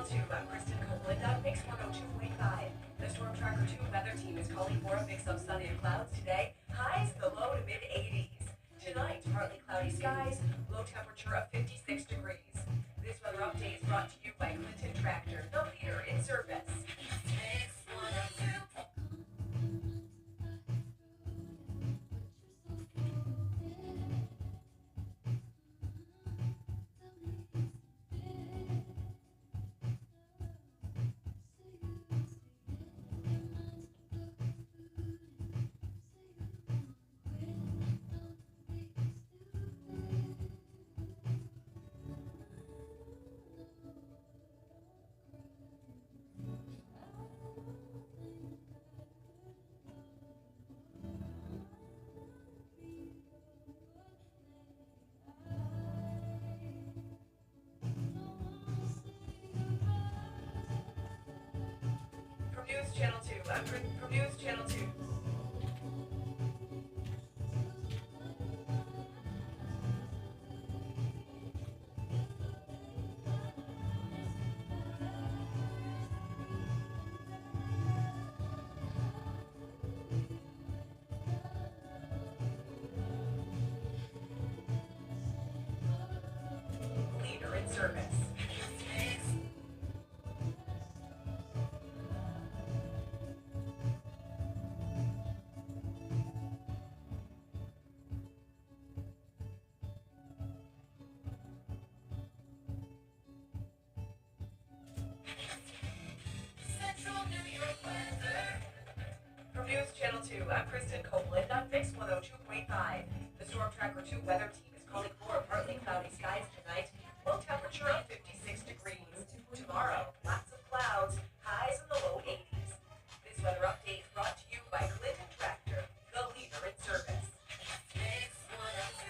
2. I'm Kristen Copeland on Mix 102.5. The Storm Tracker 2 weather team is calling for a mix of sunny and clouds today. Highs in the low to mid 80s. Tonight, partly cloudy skies, low temperature of 56 degrees. This weather update is brought to you by Clinton Tractor, the leader in service. Mix 102. From News Channel 2, from News Channel 2. Leader in service. Central New York weather. From News Channel 2, I'm Kristen Copeland on Mix 102.5. The Storm Tracker 2 weather team is calling for partly cloudy skies tonight. Low temperature of 56 degrees. Tomorrow, lots of clouds, highs in the low 80s. This weather update is brought to you by Clinton Tractor, the leader in service. Mix 102.5.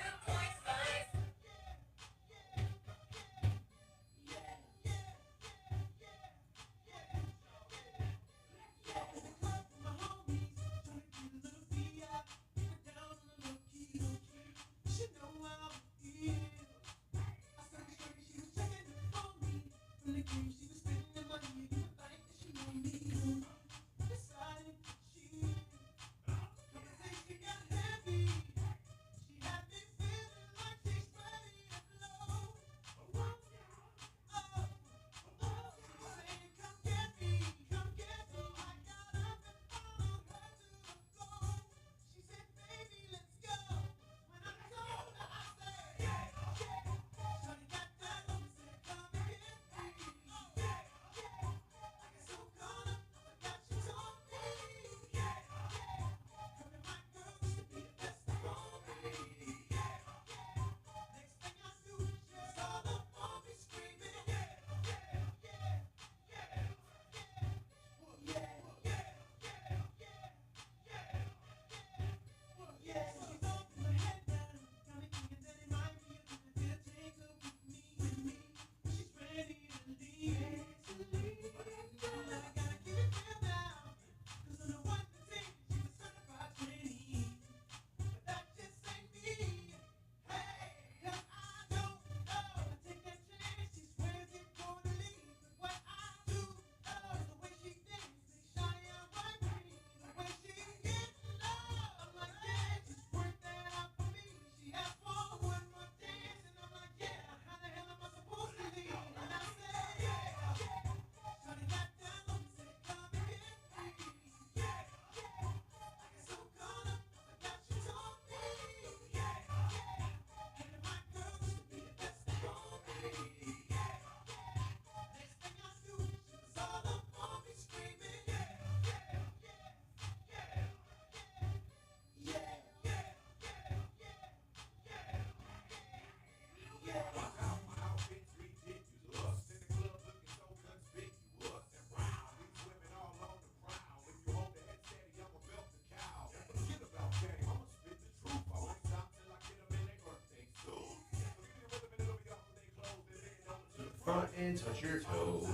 Front and touch your toes.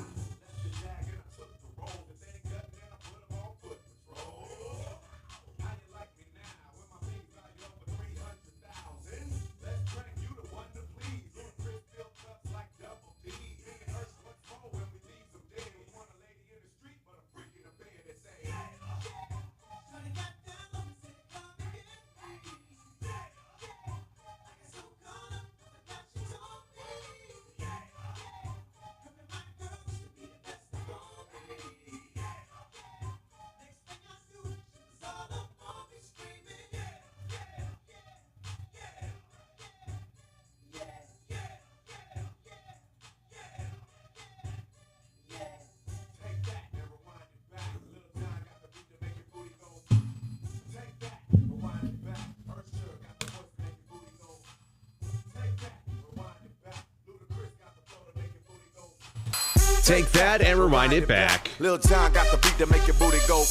Take that and rewind it back. Lil Jon got the beat to make your booty go.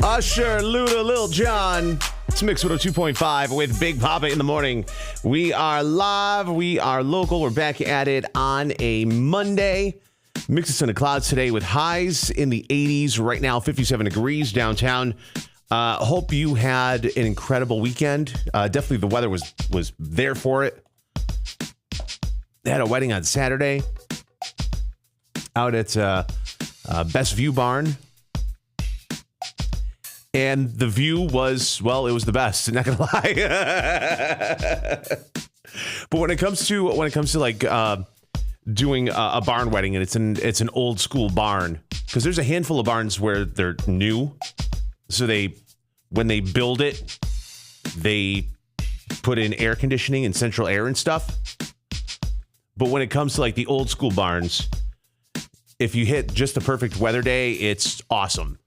Usher, Luda, Lil Jon. It's Mix 102.5 with Big Papa in the morning. We are live. We are local. We're back at it on a Monday. Mix us in the clouds today with highs in the 80s. Right now, 57 degrees downtown. Hope you had an incredible weekend. Definitely the weather was there for it. They had a wedding on Saturday out at Best View Barn. And the view was, well, it was the best. Not gonna lie. But when it comes to like doing a barn wedding, and it's an old school barn, because there's a handful of barns where they're new, so when they build it, they put in air conditioning and central air and stuff. But when it comes to like the old school barns, if you hit just the perfect weather day, it's awesome.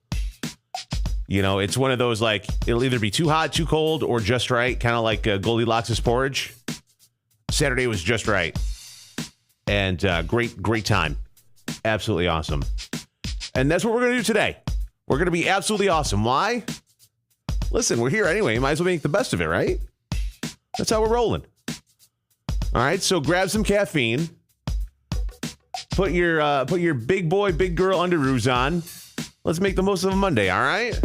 You know, it's one of those, like, it'll either be too hot, too cold, or just right, kind of like Goldilocks' porridge. Saturday was just right. And great time. Absolutely awesome. And that's what we're going to do today. We're going to be absolutely awesome. Why? Listen, we're here anyway. Might as well make the best of it, right? That's how we're rolling. All right, so grab some caffeine. Put your big boy, big girl underoos on. Let's make the most of a Monday, all right?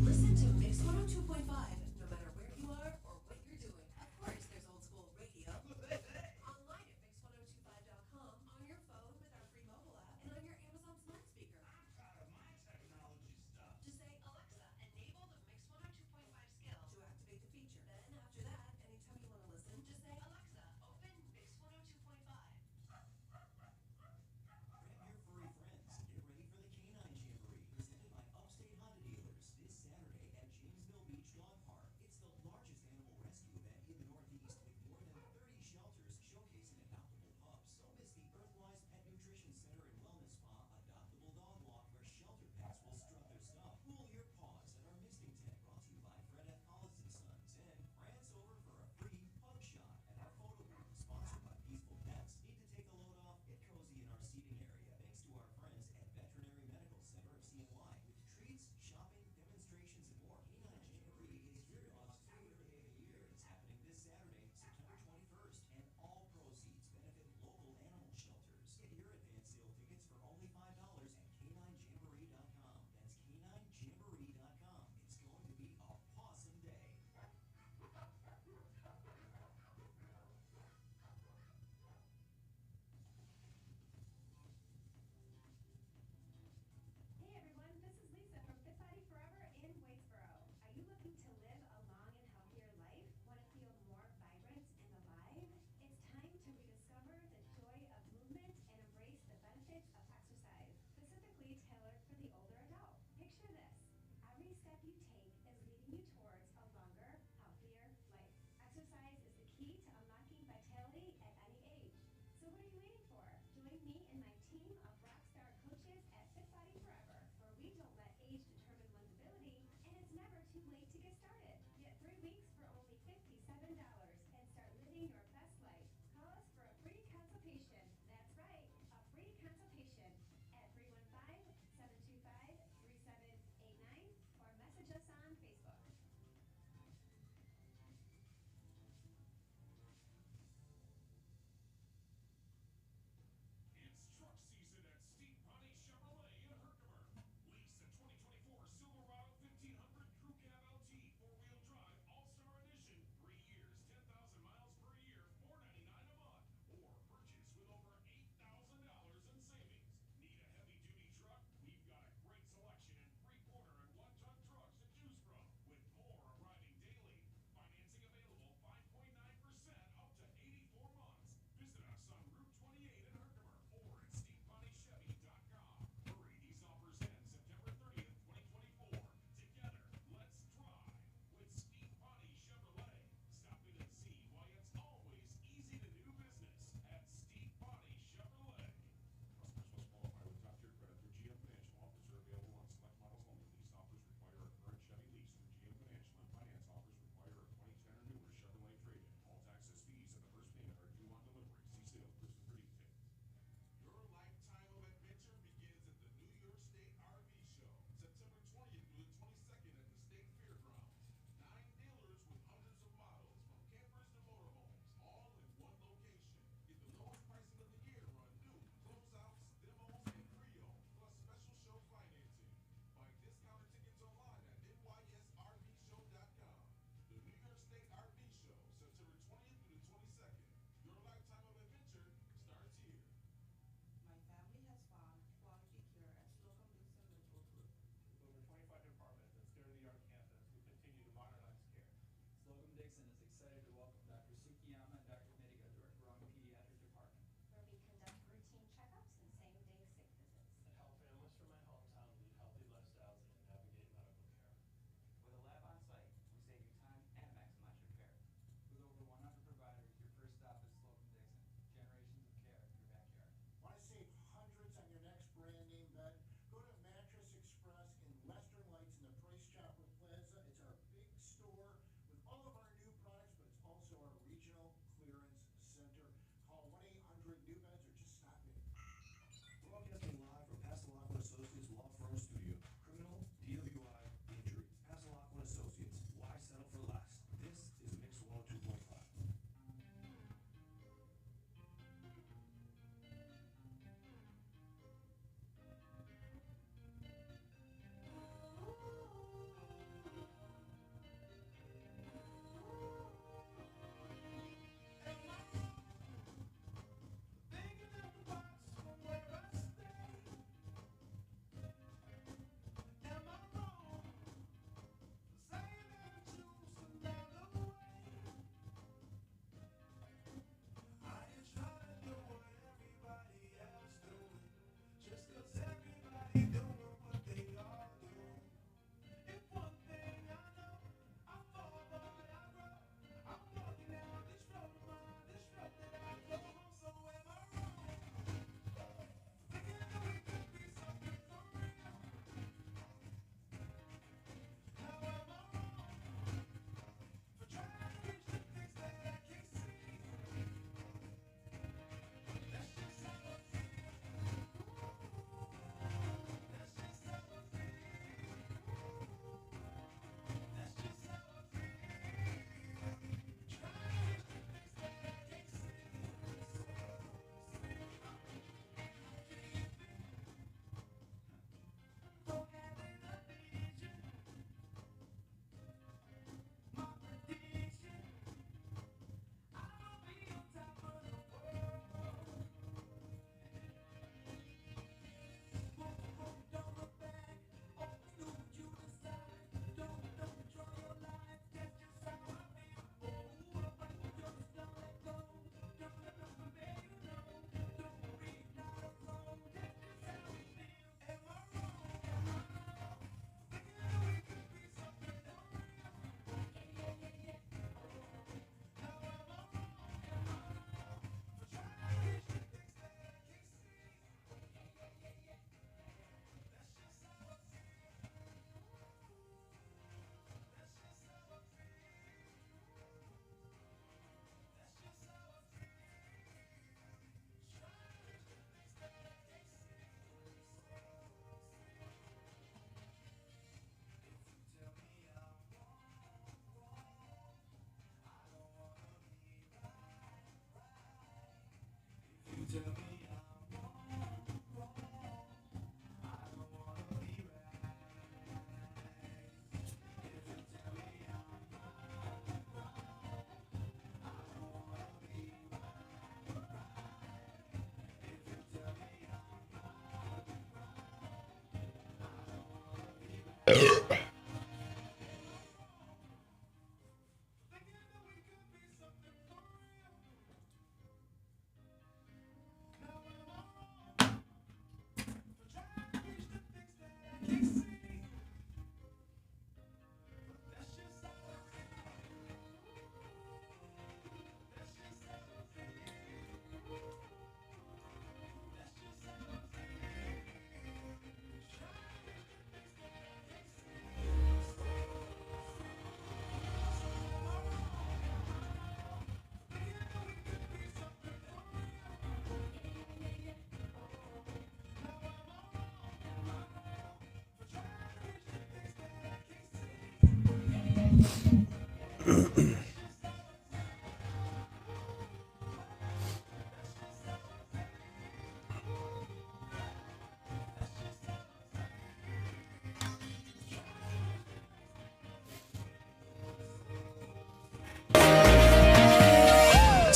Listen to Mix 102.5 no matter where you are or what you're doing. Of course, there's old school radio. Online at mix1025.com, on your phone with our free mobile app, and on your Amazon smart speaker. Just say, Alexa, enable the Mix 102.5 skill to activate the feature.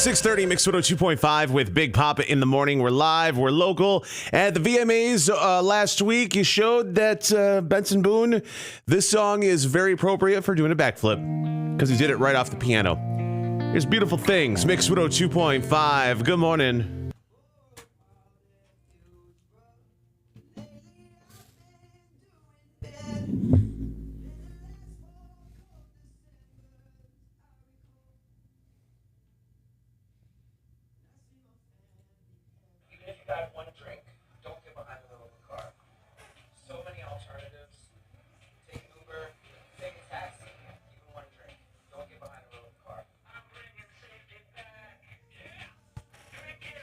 6:30 Mix 102.5 with Big Papa in the morning. We're live, we're local. At the VMAs last week, you showed that Benson Boone, this song is very appropriate for doing a backflip because he did it right off the piano. Here's Beautiful Things, Mix 102.5. Good morning. Even if you got one drink, don't get behind the wheel of the car. So many alternatives. Take an Uber, take a taxi, even one drink. Don't get behind the wheel of the car. I'm bringing safety back. Yeah. Drinking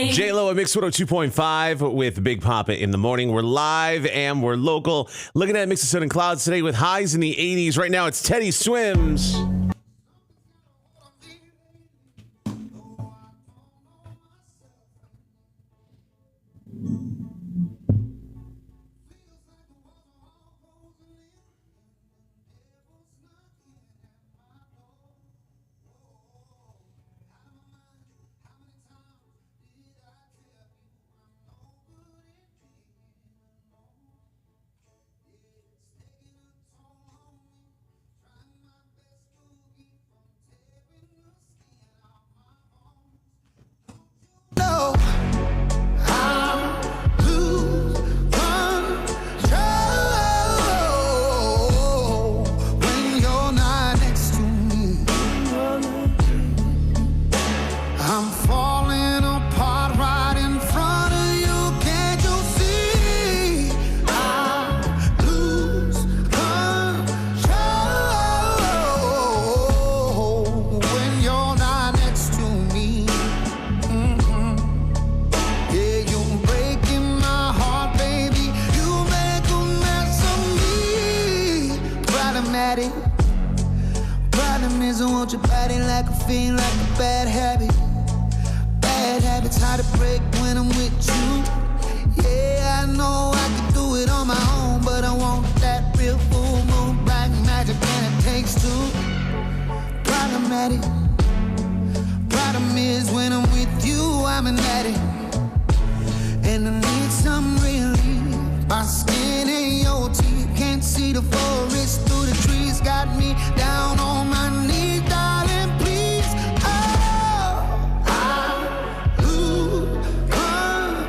morning. J-Lo at Mix 102.5 with Big Papa in the morning. We're live and we're local. Looking at Mix of Sun and Clouds today with highs in the 80s. Right now it's Teddy Swims. Problem is I want your body like a fiend, like a bad habit. Bad habits hard to break when I'm with you. Yeah, I know I can do it on my own, but I want that real full moon, black magic, and it takes two. Problematic. Problem is when I'm with you, I'm an addict, and I need some relief. My skin and your teeth can't see the forest through the trees. Got me down on my knees, darling, please. Oh, I lose control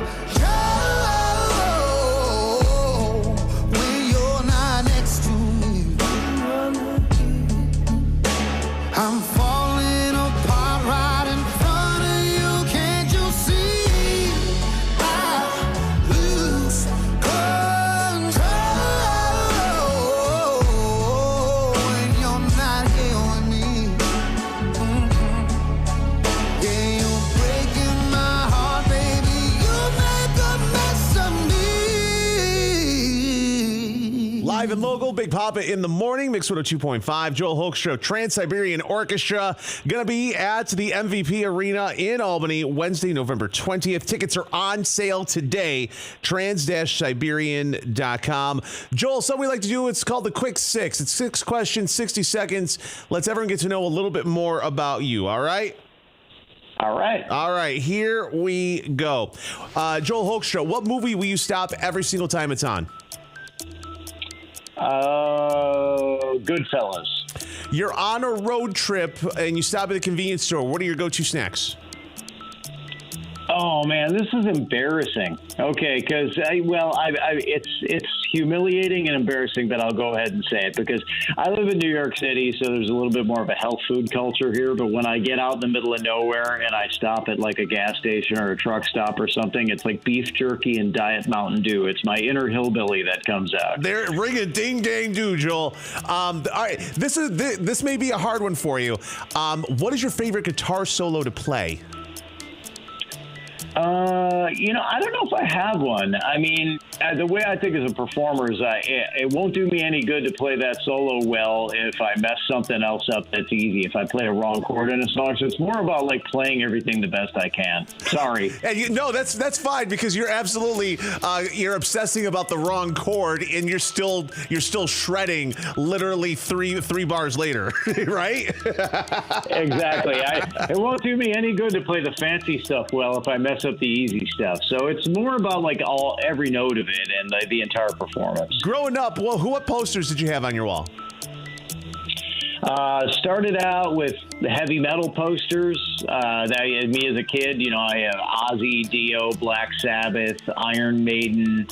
when you're not next to me. I'm falling apart right in front of you. Can't you see? I lose control when you're not here with me. Yeah, you're breaking my heart, baby. You make a mess of me. Live and local, Big Papa in the morning, Mix 102.5. Joel Hoekstra, Trans-Siberian Orchestra, going to be at the MVP Arena in Albany, Wednesday, November 20th. Tickets are on sale today, trans-siberian.com. Joel, something we like to do, it's called the Quick Six. It's 6 questions, 60 seconds. Let's everyone get to know a little bit more about you, all right? All right. All right, here we go. Joel Hoekstra, what movie will you stop every single time it's on? Goodfellas. You're on a road trip and you stop at a convenience store. What are your go-to snacks? Oh man, this is embarrassing. Okay, because it's humiliating and embarrassing, but I'll go ahead and say it because I live in New York City, so there's a little bit more of a health food culture here. But when I get out in the middle of nowhere and I stop at like a gas station or a truck stop or something, it's like beef jerky and Diet Mountain Dew. It's my inner hillbilly that comes out. There, ring a ding dang do, Joel. All right, this may be a hard one for you. What is your favorite guitar solo to play? I don't know if I have one. I mean, the way I think as a performer is it won't do me any good to play that solo well if I mess something else up that's easy, if I play a wrong chord in a song. So it's more about like playing everything the best I can. Sorry. And no, that's fine because you're absolutely you're obsessing about the wrong chord and you're still shredding literally three bars later, right? Exactly. It won't do me any good to play the fancy stuff well if I mess up the easy stuff. So it's more about like every note of it and the entire performance. Growing up, what posters did you have on your wall? Started out with the heavy metal posters. Me as a kid, I have Ozzy, Dio, Black Sabbath, Iron Maiden,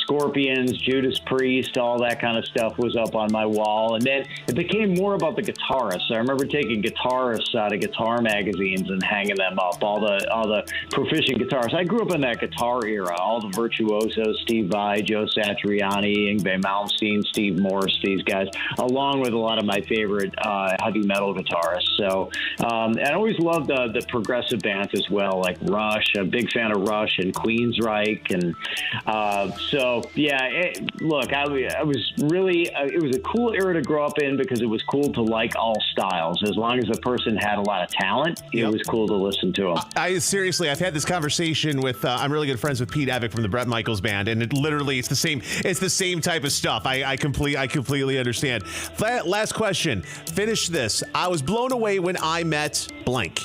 Scorpions, Judas Priest, all that kind of stuff was up on my wall. And then it became more about the guitarists. I remember taking guitarists out of guitar magazines and hanging them up, all the proficient guitarists. I grew up in that guitar era, all the virtuosos, Steve Vai, Joe Satriani, Yngwie Malmsteen, Steve Morse, these guys, along with a lot of my favorite favorite heavy metal guitarists. So, and I always loved the progressive bands as well, like Rush. A big fan of Rush and Queensryche, and so yeah. Look, I was really. It was a cool era to grow up in because it was cool to like all styles. As long as a person had a lot of talent, it was cool to listen to them. I seriously, I've had this conversation with. I'm really good friends with Pete Evick from the Bret Michaels Band, and it's the same. It's the same type of stuff. I completely understand. Last question. Finish this. I was blown away when I met blank.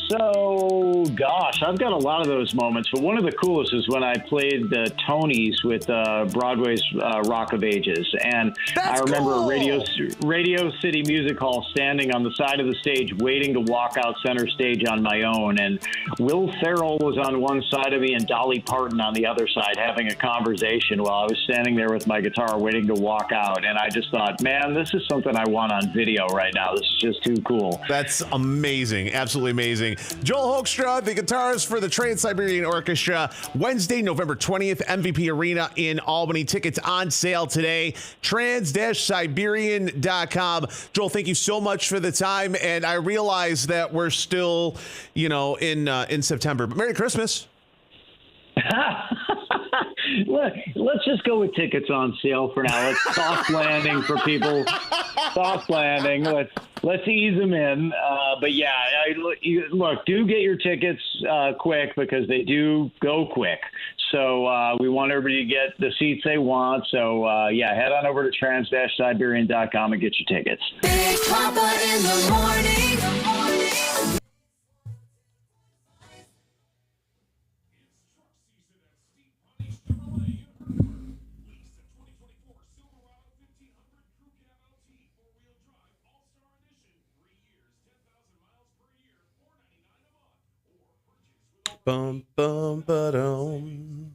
So, gosh, I've got a lot of those moments, but one of the coolest is when I played the Tonys with Broadway's Rock of Ages. And I remember cool. Radio City Music Hall standing on the side of the stage waiting to walk out center stage on my own. And Will Ferrell was on one side of me and Dolly Parton on the other side having a conversation while I was standing there with my guitar waiting to walk out. And I just thought, man, this is something I want on video right now. This is just too cool. That's amazing. Absolutely amazing. Joel Hoekstra, the guitarist for the Trans-Siberian Orchestra, Wednesday, November 20th, MVP Arena in Albany. Tickets on sale today, trans-siberian.com. Joel, thank you so much for the time, and I realize that we're still, in September, but Merry Christmas. Let's just go with tickets on sale for now. Let's soft landing for people. Soft landing. Let's ease them in. But yeah, look, do get your tickets quick because they do go quick. So we want everybody to get the seats they want. So yeah, head on over to trans-siberian.com and get your tickets. Big Papa in the morning. Bum, bum, ba-dum.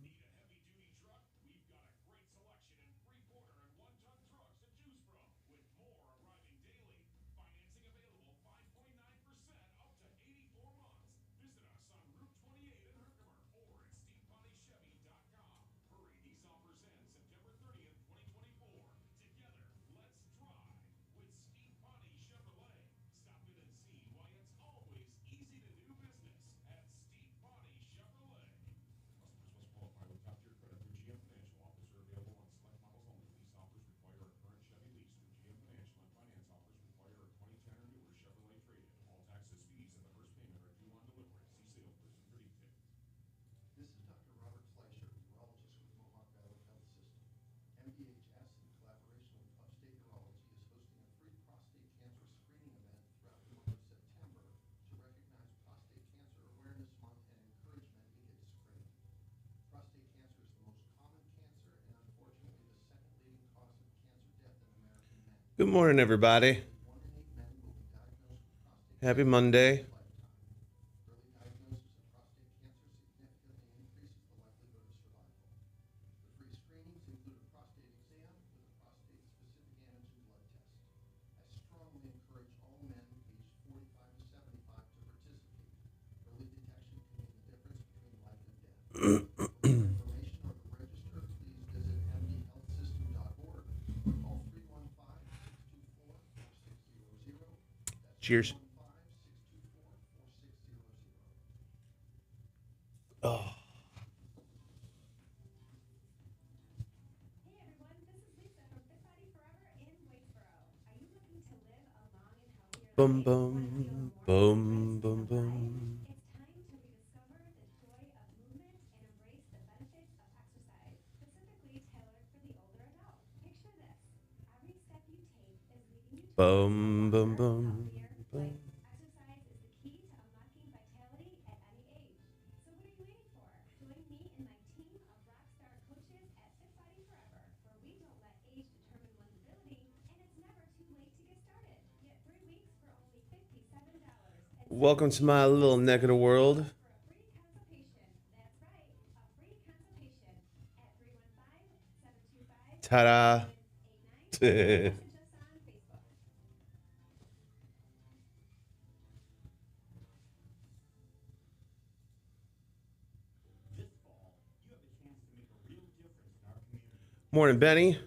Good morning, everybody. Happy Monday. Cheers. Oh. Hey everyone, this is Lisa from Fit Body Forever in Waitsboro. Are you looking to live a long and healthier Bum, life? bum, Want to feel more bum, energized bum, and bum. alive? It's time to rediscover the joy of movement and embrace the benefits of exercise, specifically tailored for the older adult. Picture this. Every step you take is leading you to Bum, bum, bum, healthier bum. life. Exercise is the key to unlocking vitality at any age. So what are you waiting for? Join me and my team of rockstar coaches at Fit Body Forever, where we don't let age determine one's ability, and it's never too late to get started. Get 3 weeks for only $57. And Welcome to my little neck of the world. for a free consultation. That's right, a free consultation at 315-725-8989. Ta-da. Message us on Facebook. Morning, Benny.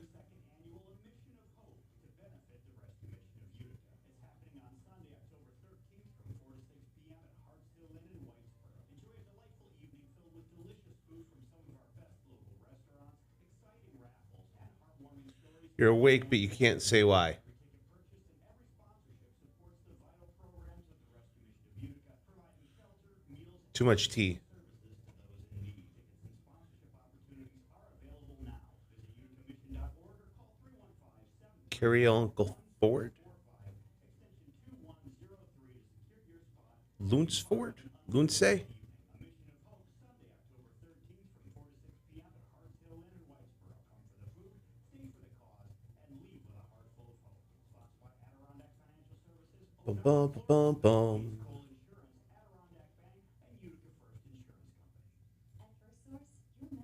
You're awake, but you can't say why. Too much tea. Carry Uncle Ford? Lunsford? Lunce? Bum, bum, bum, bum, bum. At First Source, your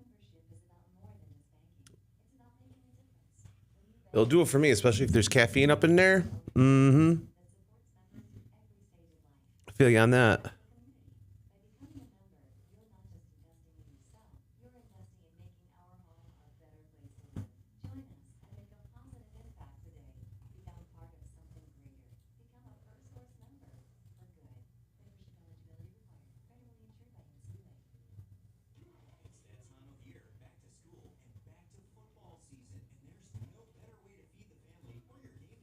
membership is about more than just banking. It's about making a difference. When you It'll do it for me, especially if there's caffeine up in there. Mm-hmm. that supports members through every stage of life. I feel you on that. By becoming a member, you're not just investing in yourself, you're investing in making our home a better place to live. Join us and make a positive impact today. Become part of something greater. Become a First Source member for good. Membership eligibility required. Federally insured by NCUA. It's that time of year, back to school and back to football season, and there's no better way to feed the family or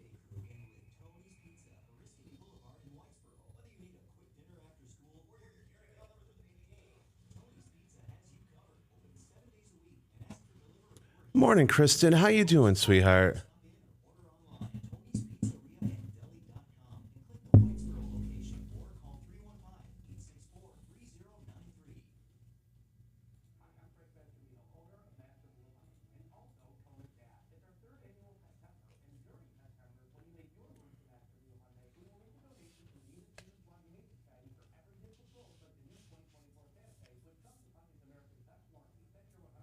your game day crew than with Tony's Pizza, Oriskany Boulevard in Whitesboro. Whether you need a quick dinner after school or you're carrying it all over to the PTA, Tony's Pizza has you covered. Open 7 days a week and ask for delivery or Morning, Kristen. How you doing, sweetheart? order online. Tony's Pizzeria and Deli.com and click the Whitesboro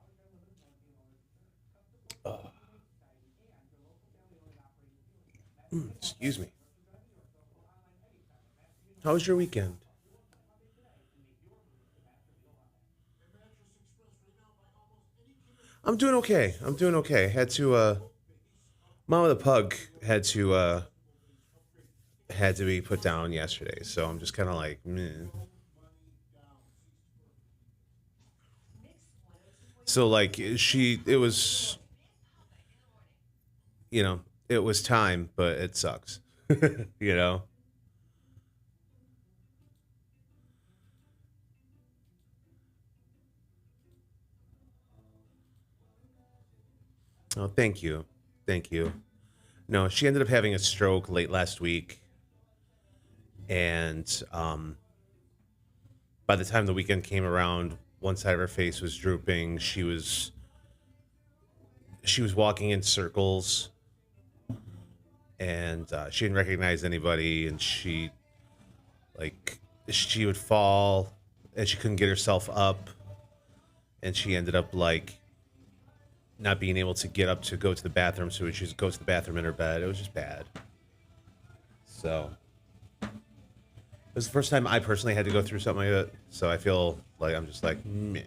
location or call 315-864-3093. Excuse me. How was your weekend? I'm doing okay. Had to Mom of the Pug had to be put down yesterday, so I'm just kind of like, meh. So like it was, it was time, but it sucks, you know. Oh, thank you. No, she ended up having a stroke late last week, and by the time the weekend came around, one side of her face was drooping. She was walking in circles, and she didn't recognize anybody, and she would fall, and she couldn't get herself up, and she ended up not being able to get up to go to the bathroom, so she would go to the bathroom in her bed. It was just bad. So it was the first time I personally had to go through something like that, so I feel like I'm just like, meh.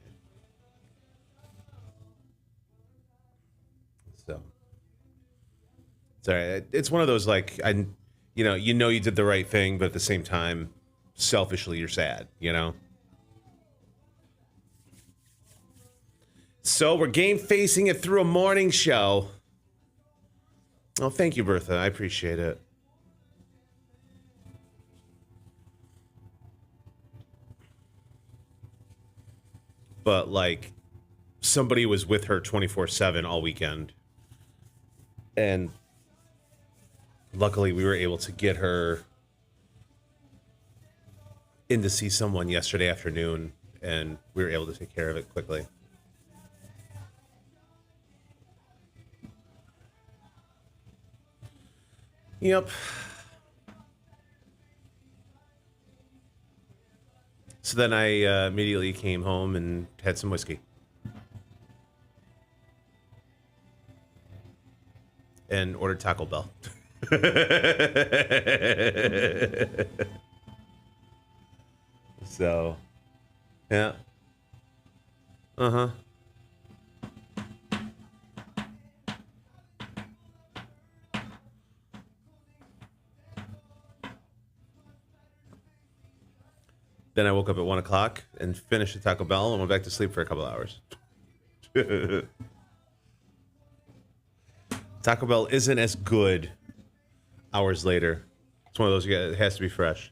So sorry, it's one of those you did the right thing, but at the same time, selfishly you're sad, So we're game facing it through a morning show. Oh, thank you, Bertha. I appreciate it. But somebody was with her 24/7 all weekend. And luckily we were able to get her in to see someone yesterday afternoon, and we were able to take care of it quickly. Yep. So then I immediately came home and had some whiskey. And ordered Taco Bell. So, yeah. Uh-huh. Then I woke up at 1 o'clock and finished the Taco Bell and went back to sleep for a couple hours. Taco Bell isn't as good hours later. It's one of those, it has to be fresh.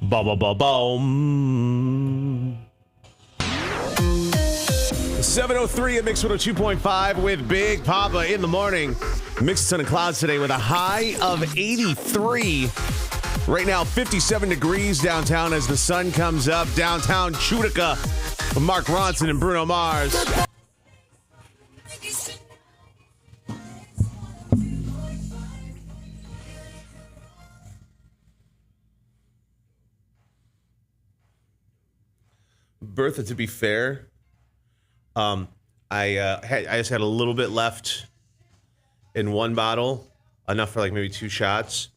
Ba ba ba boom. 7:03 at Mix 102.5 with Big Papa in the morning. Mixed a ton of clouds today with a high of 83. Right now, 57 degrees downtown as the sun comes up. Downtown Chutica with Mark Ronson and Bruno Mars. Bertha, to be fair, I just had a little bit left in one bottle, enough for like maybe 2 shots.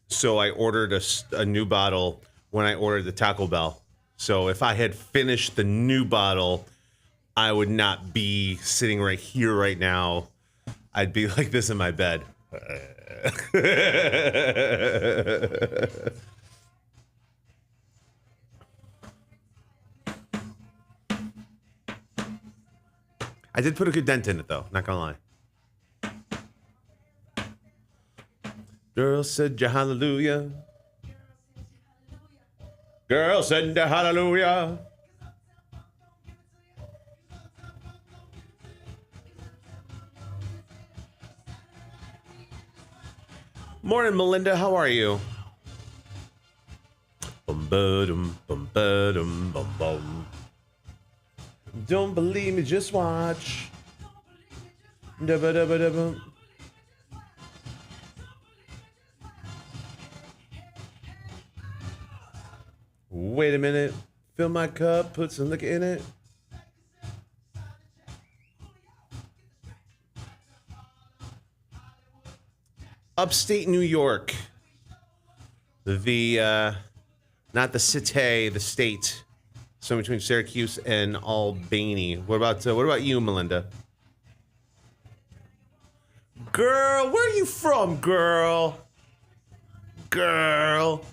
So I ordered a new bottle when I ordered the Taco Bell. So if I had finished the new bottle, I would not be sitting right here right now. I'd be like this in my bed. I did put a good dent in it, though. Not gonna lie. Girl said ya hallelujah. Girl said ya hallelujah. Morning, Melinda. How are you? Bum ba-dum, bum ba-dum, bum bum. Don't believe me, just watch. Da-ba-da-ba-da-bum. Wait a minute. Fill my cup, put some liquor in it. Upstate New York. The not the city, the state. So between Syracuse and Albany. What about you, Melinda? Girl, where are you from, girl? Girl.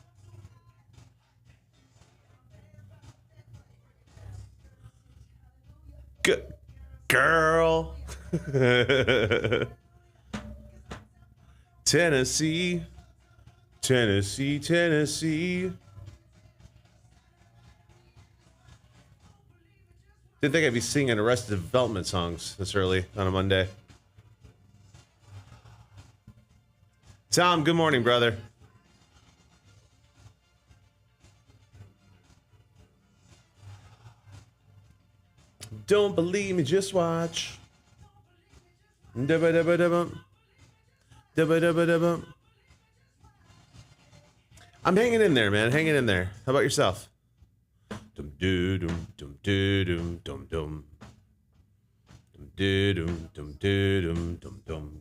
Girl. Tennessee. Tennessee, Tennessee. Didn't think I'd be singing Arrested Development songs this early on a Monday. Tom, good morning, brother. Don't believe me, just watch. Dubba-dubba-dubba. Dubba-dubba-dubba. I'm hanging in there, man. Hanging in there. How about yourself? Dum doo dum dum doo dum dum dum. Dum doo dum dum doo dum dum dum.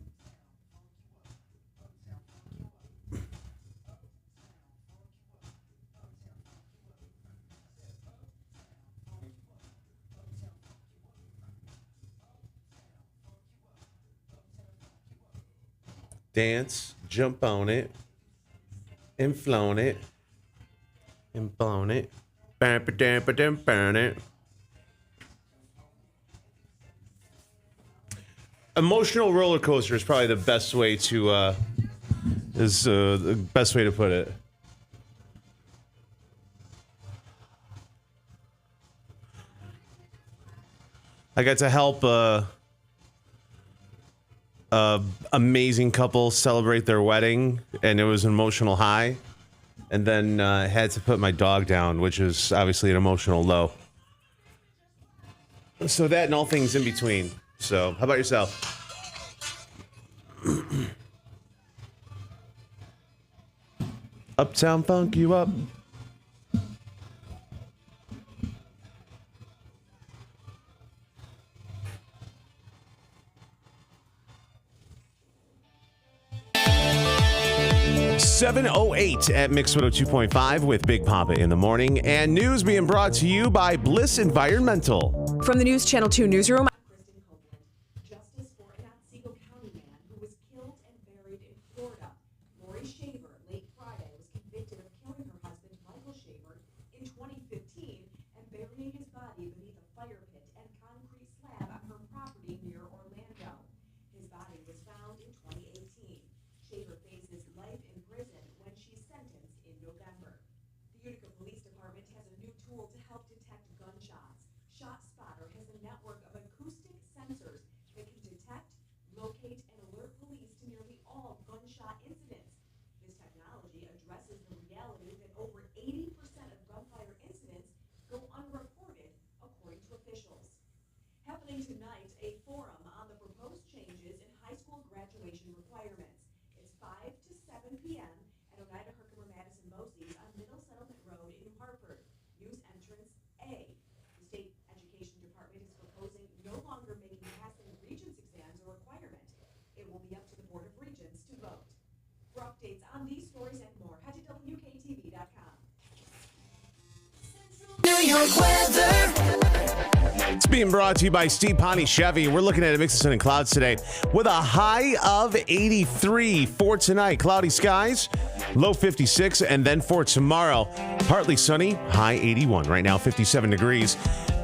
Dance, jump on it, and flown it, and blown it. Burn it. Emotional roller coaster is probably the best way to the best way to put it. I got to help amazing couple celebrate their wedding, and it was an emotional high. And then had to put my dog down, which is obviously an emotional low. So that and all things in between. So how about yourself? Uptown Funk you up. 7:08 at Mix 102.5 with Big Papa in the morning. And news being brought to you by Bliss Environmental. From the News Channel 2 newsroom, Kristen Copeland, justice for an Otsego County man who was killed and buried in Florida. Lori Shaver, late Friday, was convicted of killing her husband, Michael Shaver, in 2015 and burying his body beneath a fire pit and concrete slab on her property near Orlando. His body was found in 2018. Shaver faces life in prison when she's sentenced in November. The Utica Police Department has a new tool to help detect gunshots. ShotSpotter has a network of acoustic sensors that can detect, locate, and alert police to nearly all gunshot incidents. This technology addresses the reality that over 80% of gunfire incidents go unreported, according to officials. Happening tonight, a forum on the proposed changes in high school graduation requirements. It's 5 to 7 p.m. at Oneida Herkimer Madison Mosey's on Middle Settlement Road in New Hartford. Use entrance A. The state education department is proposing no longer making passing Regents exams a requirement. It will be up to the Board of Regents to vote. For updates on these stories and more, head to WKTV.com. New York weather. It's being brought to you by Steve Ponte Chevy. We're looking at a mix of sun and clouds today with a high of 83 for tonight. Cloudy skies, low 56, and then for tomorrow, partly sunny, high 81. Right now, 57 degrees.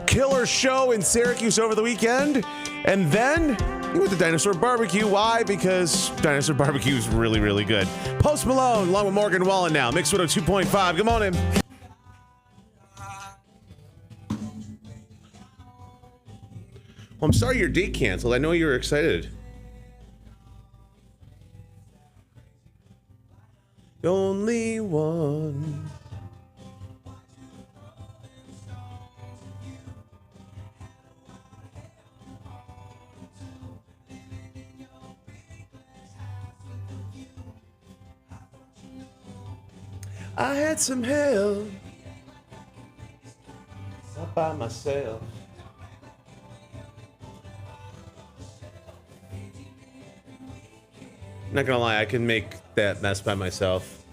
Killer show in Syracuse over the weekend. And then you went to Dinosaur Barbecue. Why? Because Dinosaur Barbecue is really, really good. Post Malone along with Morgan Wallen now. Mix 102.5. Good morning. Well, I'm sorry your date canceled. I know you were excited. Only one. I had some help. Not by myself. Not gonna lie, I can make that mess by myself.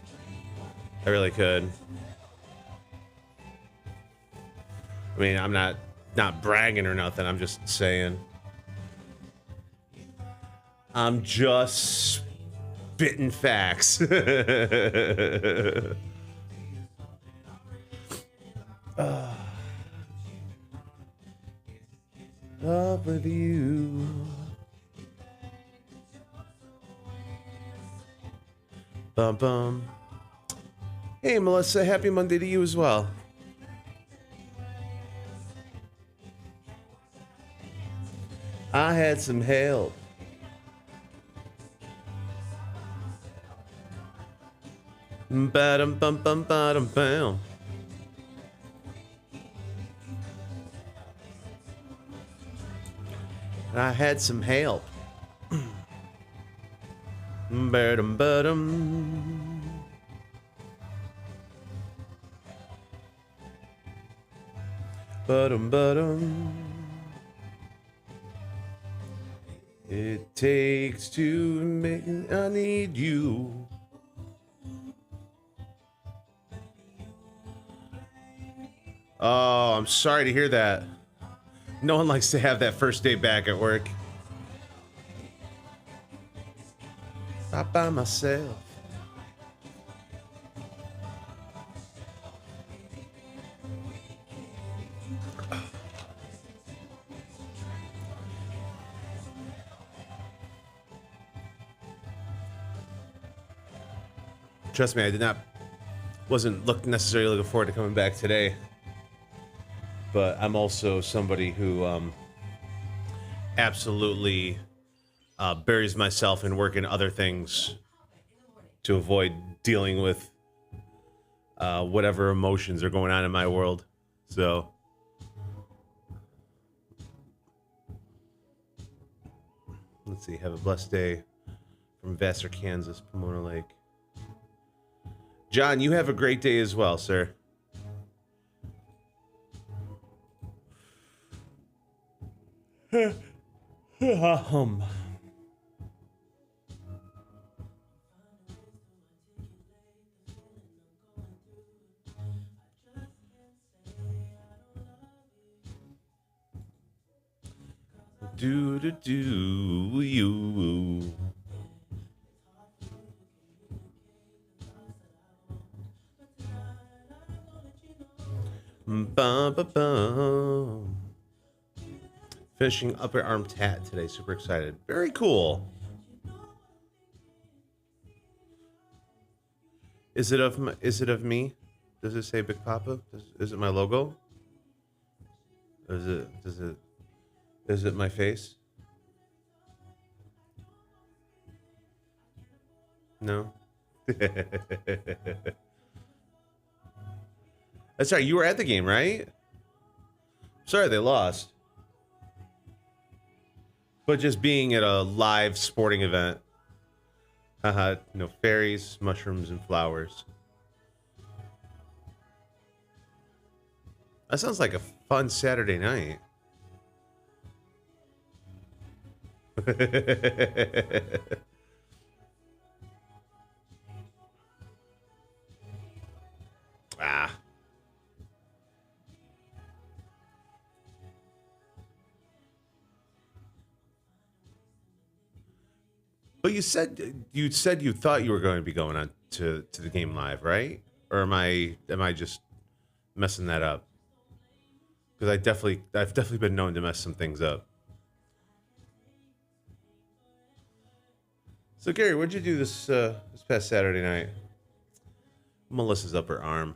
I really could. I mean, I'm not bragging or nothing. I'm just saying. I'm just spitting facts. Love with you. Bum bum. Hey Melissa, happy Monday to you as well. I had some help. Ba-dum bum bum ba-dum bam. I had some help. Ba-dum ba-dum. Ba-dum ba-dum. It takes two to make I need you. Oh, I'm sorry to hear that. No one likes to have that first day back at work. Not by myself. Trust me, wasn't necessarily looking forward to coming back today. But I'm also somebody who absolutely buries myself in work and other things to avoid dealing with whatever emotions are going on in my world. So let's see. Have a blessed day from Vassar, Kansas, Pomona Lake. John, you have a great day as well, sir. Do do do you. Ba, ba, ba. Finishing upper arm tat today. Super excited. Very cool. Is it of me? Does it say Big Papa? Is it my logo? Is it my face? No. That's right. You were at the game, right? Sorry, they lost. But just being at a live sporting event. No fairies, mushrooms, and flowers. That sounds like a fun Saturday night. Ah. But you said you thought you were going to be going on to the game live, right? Or am I just messing that up? Because I've definitely been known to mess some things up. So Gary, what'd you do this past Saturday night? Melissa's upper arm.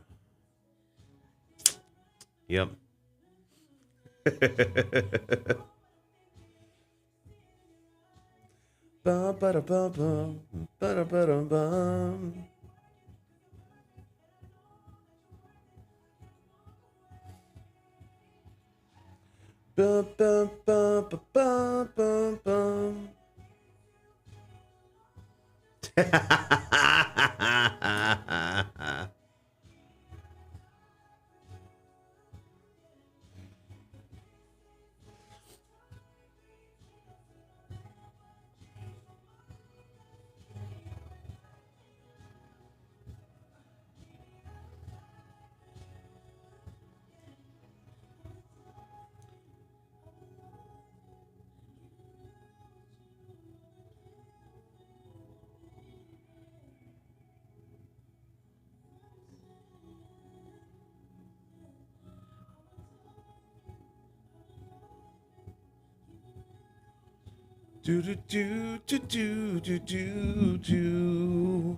Yep. Ba ba da ba ba ba da ba da ba. Ba ba ba ba ba ba ba. Do do do do do do do do.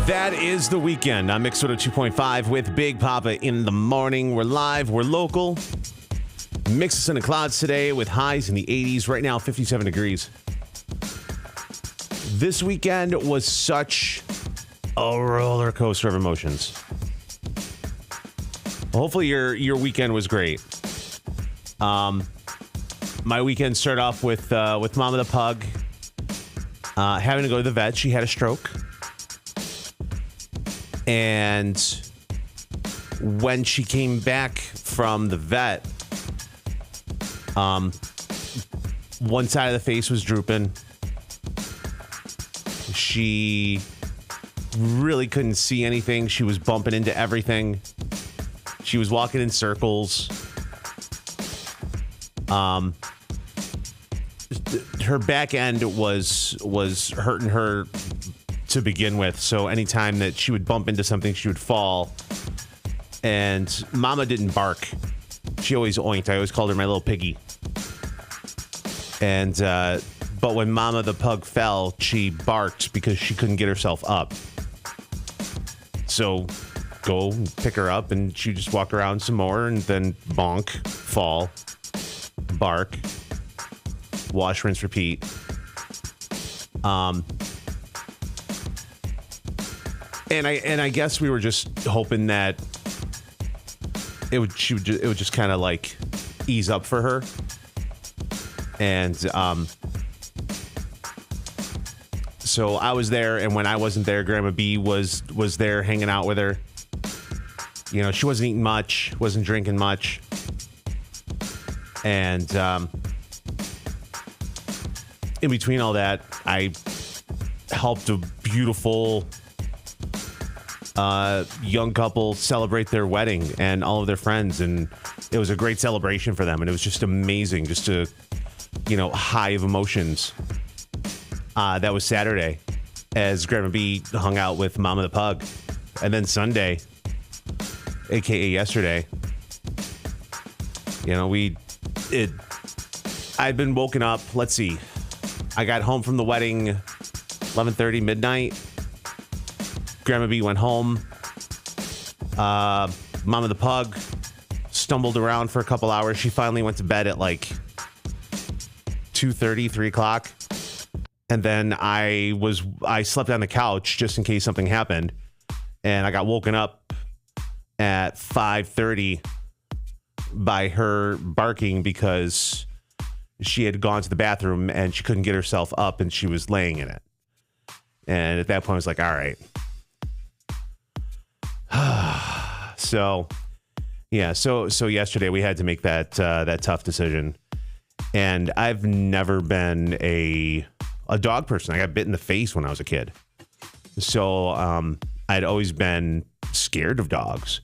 That is The Weekend on Mix 2.5 with Big Papa in the morning. We're live, we're local. Mixes in the clouds today with highs in the 80s. Right now, 57 degrees. This weekend was such a roller coaster of emotions. Hopefully your weekend was great. My weekend started off with Mama the Pug having to go to the vet. She had a stroke. And when she came back from the vet, one side of the face was drooping. She really couldn't see anything. She was bumping into everything. She was walking in circles. Her back end was hurting her to begin with, so anytime that she would bump into something, she would fall. And Mama didn't bark. She always oinked. I always called her my little piggy. And but when Mama the Pug fell, she barked because she couldn't get herself up. So go pick her up, and she just walk around some more, and then bonk, fall, bark, wash, rinse, repeat. And I guess we were just hoping that it would just kind of like ease up for her. And so I was there, and when I wasn't there, Grandma B was there hanging out with her. You know, she wasn't eating much, wasn't drinking much. And in between all that, I helped a beautiful young couple celebrate their wedding and all of their friends. And it was a great celebration for them. And it was just amazing, just a, high of emotions. That was Saturday as Grandma B hung out with Mama the Pug. And then Sunday, aka yesterday, I'd been woken up. Let's see. I got home from the wedding 11:30 midnight. Grandma B went home. Mama the Pug stumbled around for a couple hours. She finally went to bed at like 2:30, 3 o'clock. And then I slept on the couch just in case something happened. And I got woken up at 5:30 by her barking because she had gone to the bathroom and she couldn't get herself up and she was laying in it. And at that point I was like, all right. So yesterday we had to make that tough decision. And I've never been a dog person. I got bit in the face when I was a kid. So I'd always been scared of dogs.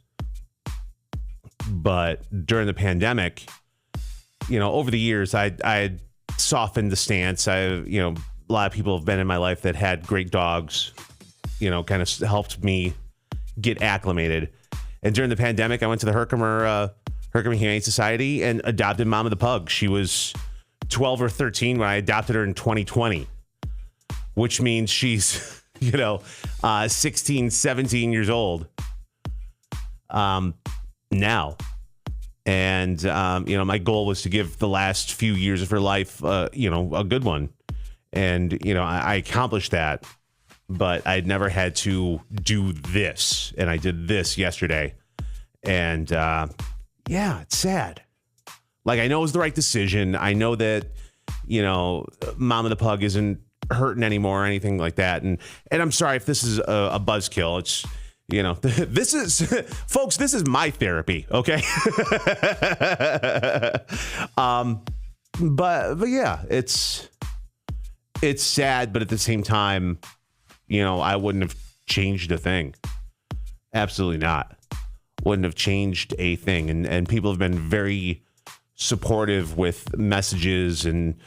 But during the pandemic, over the years, I softened the stance. A lot of people have been in my life that had great dogs, kind of helped me get acclimated. And during the pandemic, I went to the Herkimer Humane Society and adopted Mama the Pug. She was 12 or 13 when I adopted her in 2020, which means she's, 16, 17 years old now. And, my goal was to give the last few years of her life, a good one. And, I accomplished that, but I'd never had to do this. And I did this yesterday. And, it's sad. Like, I know it was the right decision. I know that, Mama the Pug isn't hurting anymore or anything like that. And I'm sorry if this is a buzzkill. It's, this is, folks, this is my therapy. Okay. But yeah, it's sad, but at the same time, I wouldn't have changed a thing. Absolutely not. Wouldn't have changed a thing. And people have been very supportive with messages and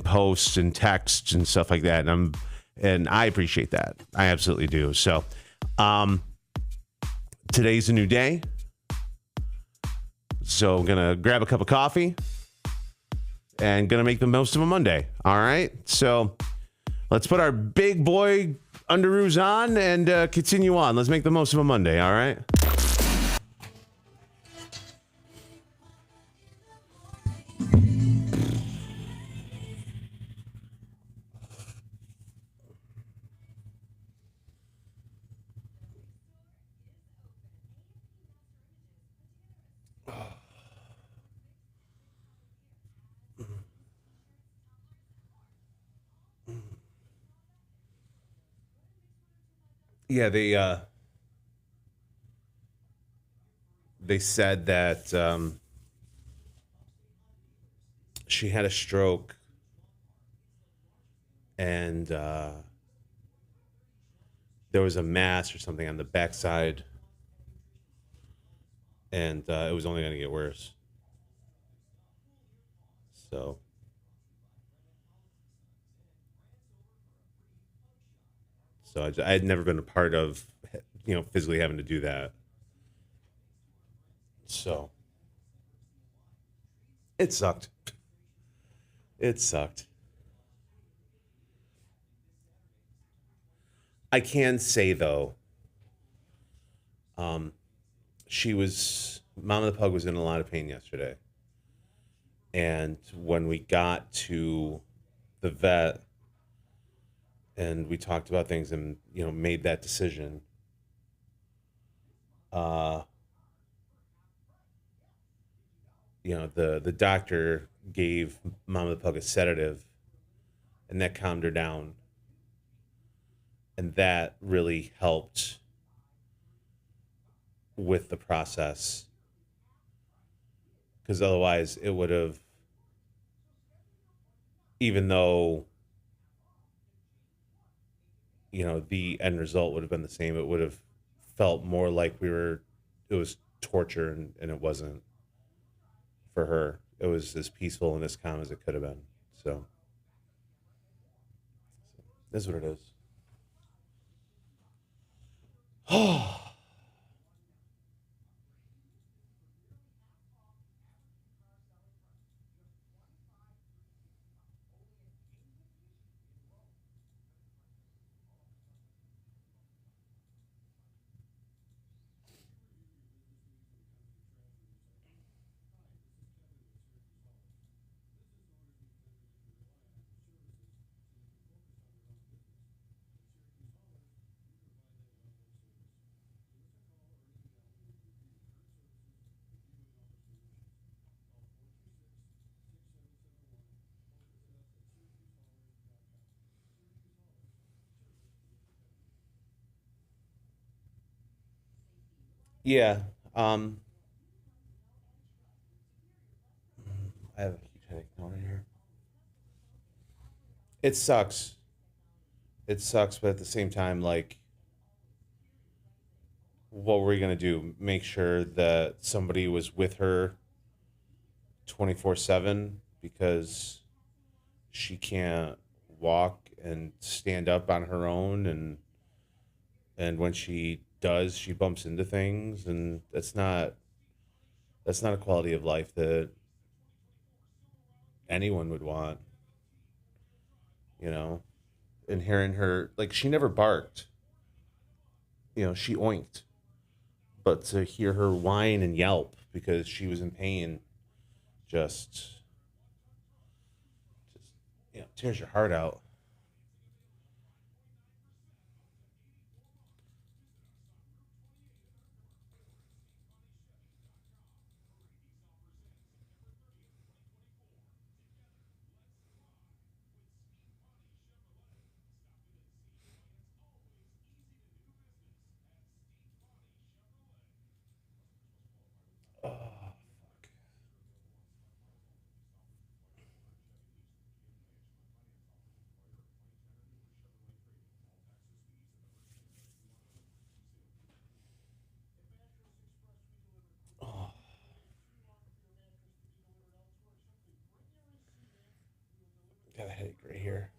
posts and texts and stuff like that. And I appreciate that. I absolutely do. So, today's a new day. So I'm going to grab a cup of coffee and going to make the most of a Monday. All right. So let's put our big boy underoos on and continue on. Let's make the most of a Monday. All right. Yeah, they said that she had a stroke and there was a mass or something on the backside, and it was only going to get worse. So. So I had never been a part of, physically having to do that. So it sucked. It sucked. I can say though, Mama the Pug was in a lot of pain yesterday. And when we got to the vet, and we talked about things and, made that decision. the doctor gave Mama the Pug a sedative, and that calmed her down, and that really helped with the process, because otherwise it would have, even though the end result would have been the same, it would have felt more like it was torture, and it wasn't. For her, it was as peaceful and as calm as it could have been. So that's what it is. Yeah. I have a huge headache going in here. It sucks. It sucks, but at the same time, like, what were we gonna do? Make sure that somebody was with her 24/7 because she can't walk and stand up on her own, and when she does, she bumps into things, and that's not a quality of life that anyone would want, you know. And hearing her, like, she never barked, she oinked, but to hear her whine and yelp because she was in pain, just tears your heart out. Oh, got a headache right here.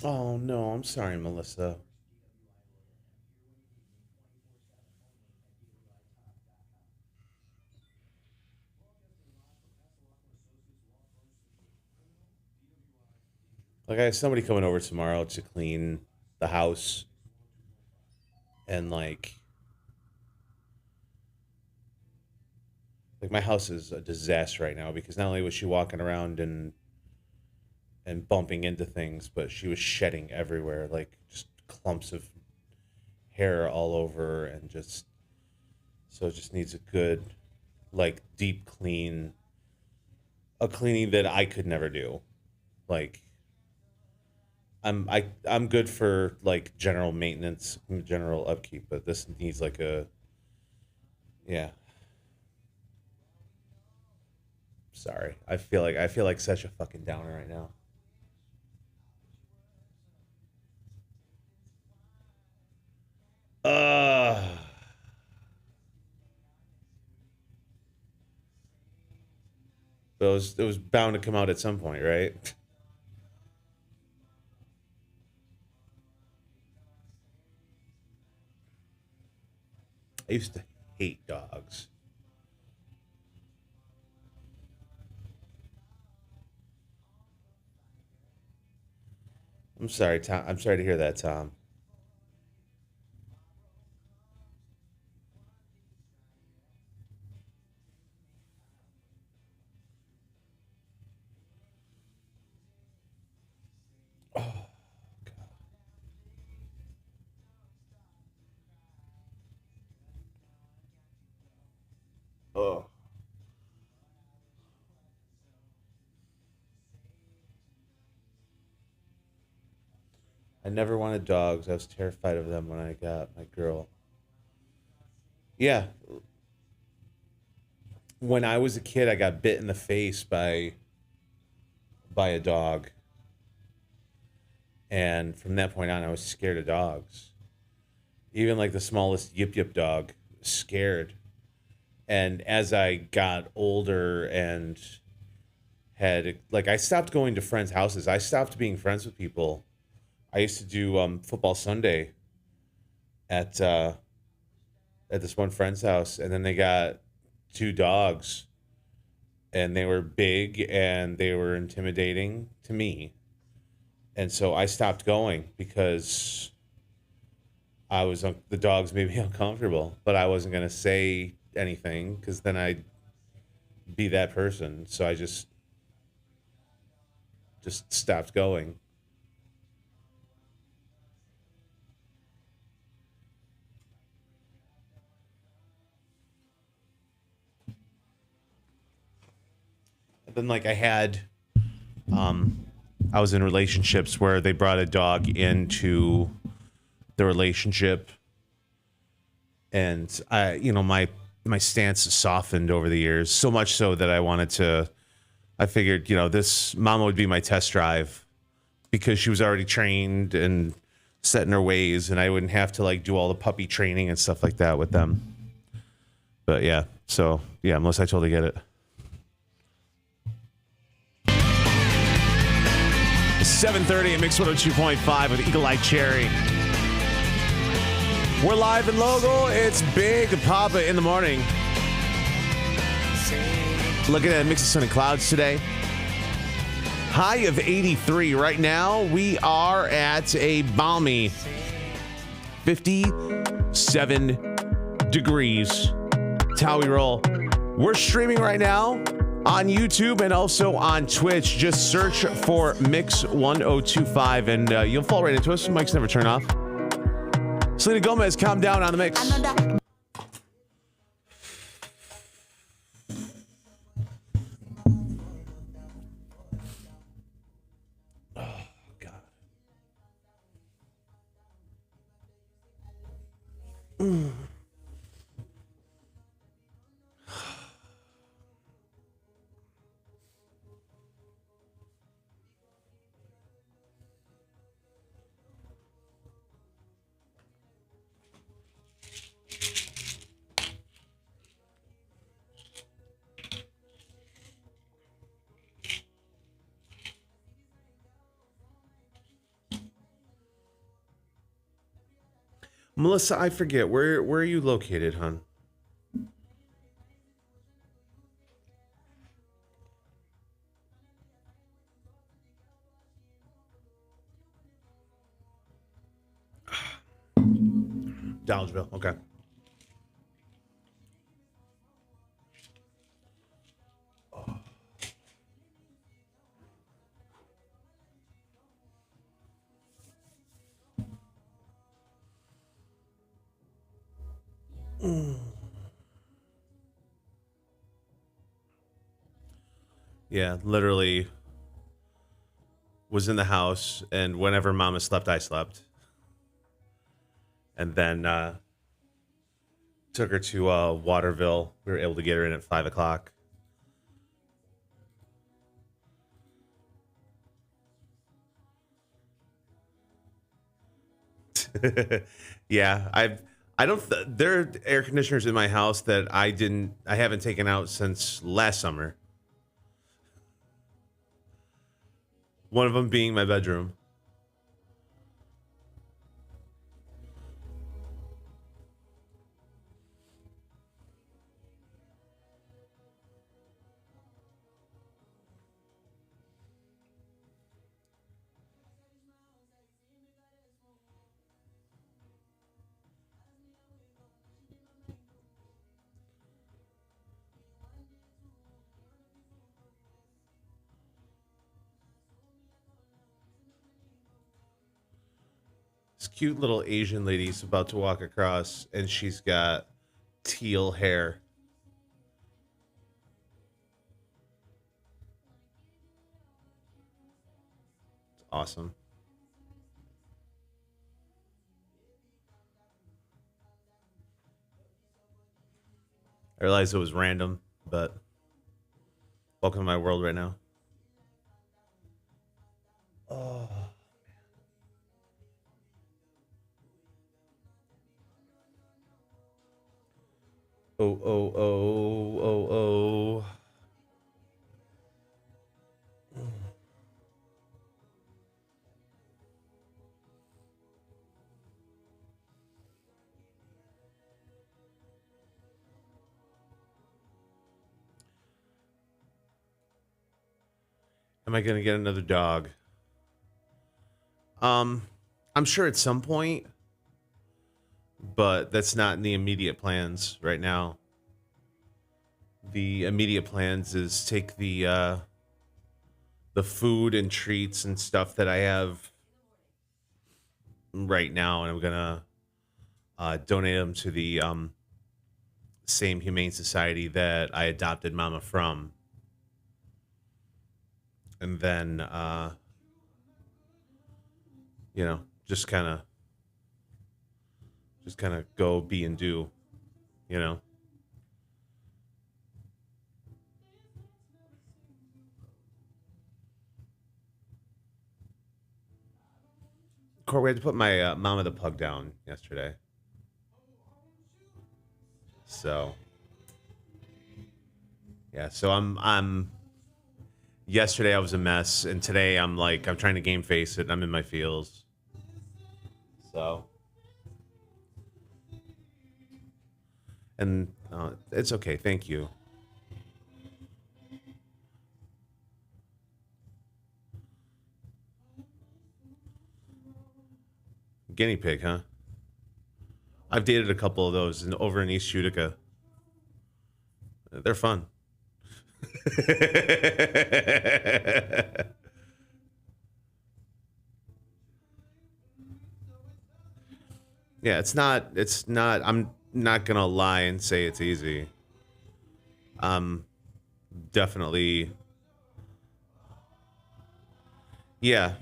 Oh no, I'm sorry, Melissa. Like, I have somebody coming over tomorrow to clean the house, and like my house is a disaster right now because not only was she walking around and bumping into things, but she was shedding everywhere, like just clumps of hair all over, and just so it just needs a good, like, deep clean, a cleaning that I could never do. Like, I'm good for like general maintenance, general upkeep, but this needs like a, yeah. Sorry, I feel like such a fucking downer right now. Uh but it was bound to come out at some point, right? I used to hate dogs. I'm sorry, Tom. I'm sorry to hear that, Tom. Oh. I never wanted dogs. I was terrified of them when I got my girl. Yeah. When I was a kid, I got bit in the face by a dog. And from that point on, I was scared of dogs. Even like the smallest yip yip dog, scared. And as I got older and had, like, I stopped going to friends' houses. I stopped being friends with people. I used to do football Sunday at this one friend's house, and then they got 2 dogs, and they were big and they were intimidating to me. And so I stopped going because the dogs made me uncomfortable, but I wasn't going to say anything because then I'd be that person. So I just stopped going. And then like I was in relationships where they brought a dog into the relationship, and my stance softened over the years, so much so that I figured, this mama would be my test drive because she was already trained and set in her ways, and I wouldn't have to like do all the puppy training and stuff like that with them. But yeah, so yeah, Melissa, I totally get it. 7:30 at Mix 102.5 with Eagle Eye Cherry. We're live in Logo. It's Big Papa in the morning. Looking at a mix of sun and clouds today. High of 83. Right now, we are at a balmy 57 degrees. That's how we roll. We're streaming right now on YouTube and also on Twitch. Just search for Mix 1025 and you'll fall right into us. Mics never turn off. Selena Gomez, calm down on the mix. Oh, God. Melissa, I forget. Where are you located, hon? Dollarville, okay. Yeah, literally was in the house, and whenever Mama slept, I slept. And then took her to Waterville. We were able to get her in at 5 o'clock. Yeah, there are air conditioners in my house that I haven't taken out since last summer. One of them being my bedroom. This cute little Asian lady's about to walk across, and she's got teal hair. awesome. I realized it was random, but welcome to my world right now. Oh. Oh. Am I going to get another dog? I'm sure at some point, but that's not in the immediate plans right now. The immediate plans is take the food and treats and stuff that I have right now, and I'm gonna donate them to the same humane society that I adopted Mama from, and then just kind of go be and do, you know. Corey, we had to put my Mama the Pug down yesterday. So, yeah. So I'm. Yesterday I was a mess, and today I'm trying to game face it. I'm in my feels. So, and it's okay. Thank you. Guinea pig, huh? I've dated a couple of those over in East Utica. They're fun. Yeah, it's not, I'm not gonna lie and say it's easy. Definitely. Yeah.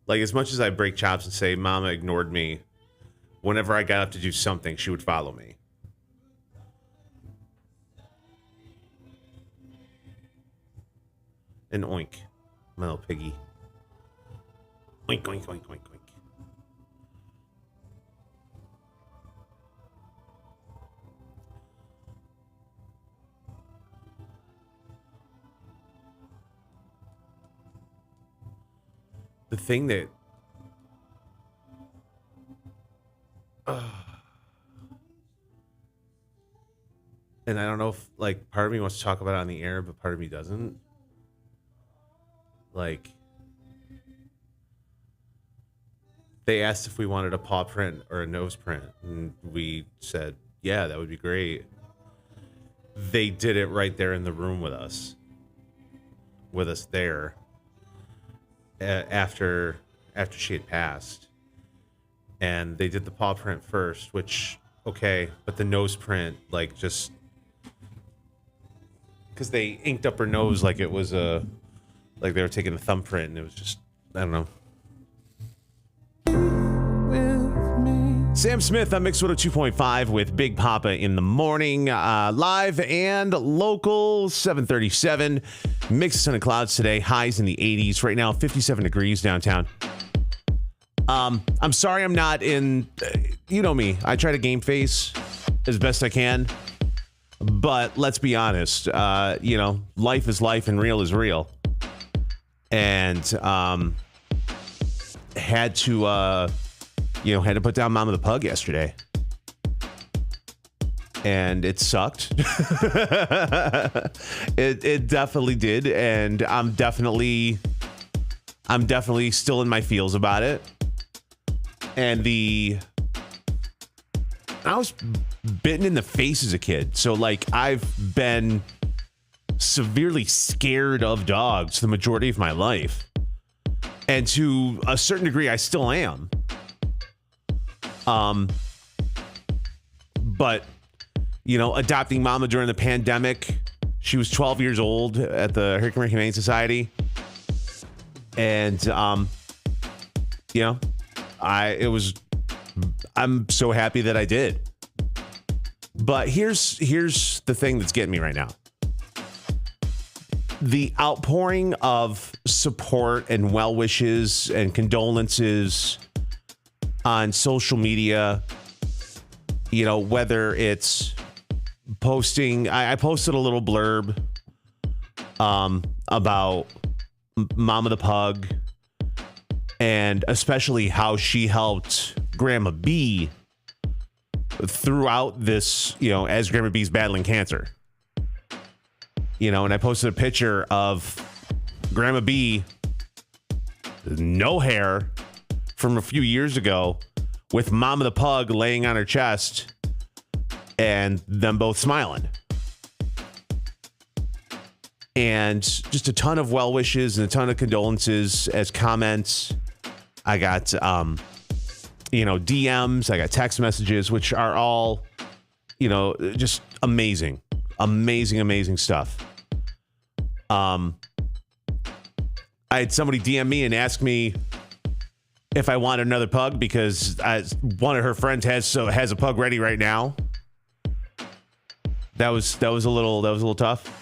Like, as much as I break chops and say Mama ignored me, whenever I got up to do something, she would follow me. And oink, my little piggy. Oink, oink, oink, oink, oink. The thing that and I don't know if part of me wants to talk about it on the air, but part of me doesn't. They asked if we wanted a paw print or a nose print, and we said, yeah, that would be great. They did it right there in the room with us there. After she had passed, and they did the paw print first, which okay, but the nose print just because they inked up her nose like it was they were taking a thumbprint, and it was just, I don't know. Sam Smith on Mix 102.5 with Big Papa in the morning, live and local, 737. Mix of sun and clouds today, highs in the 80s. Right now, 57 degrees downtown. I'm sorry I'm not in, you know me, I try to game face as best I can. But let's be honest, life is life and real is real. And had to put down Mama the Pug yesterday. And it sucked. It definitely did. And I'm definitely still in my feels about it. And I was bitten in the face as a kid. So I've been severely scared of dogs the majority of my life. And to a certain degree, I still am. But adopting Mama during the pandemic, she was 12 years old at the Hurricane Humane Society. And you know, I'm so happy that I did. But here's the thing that's getting me right now. The outpouring of support and well wishes and condolences on social media, you know, whether it's posting, I posted a little blurb about Mama the Pug, and especially how she helped Grandma B throughout this, you know, as Grandma B's battling cancer. You know, and I posted a picture of Grandma B, no hair, from a few years ago, with Mama the Pug laying on her chest and them both smiling. And just a ton of well wishes and a ton of condolences as comments. I got, you know, DMs, I got text messages, which are all, you know, just amazing, amazing stuff. I had somebody DM me and ask me if I want another pug because one of her friends has a pug ready right now. That was a little tough.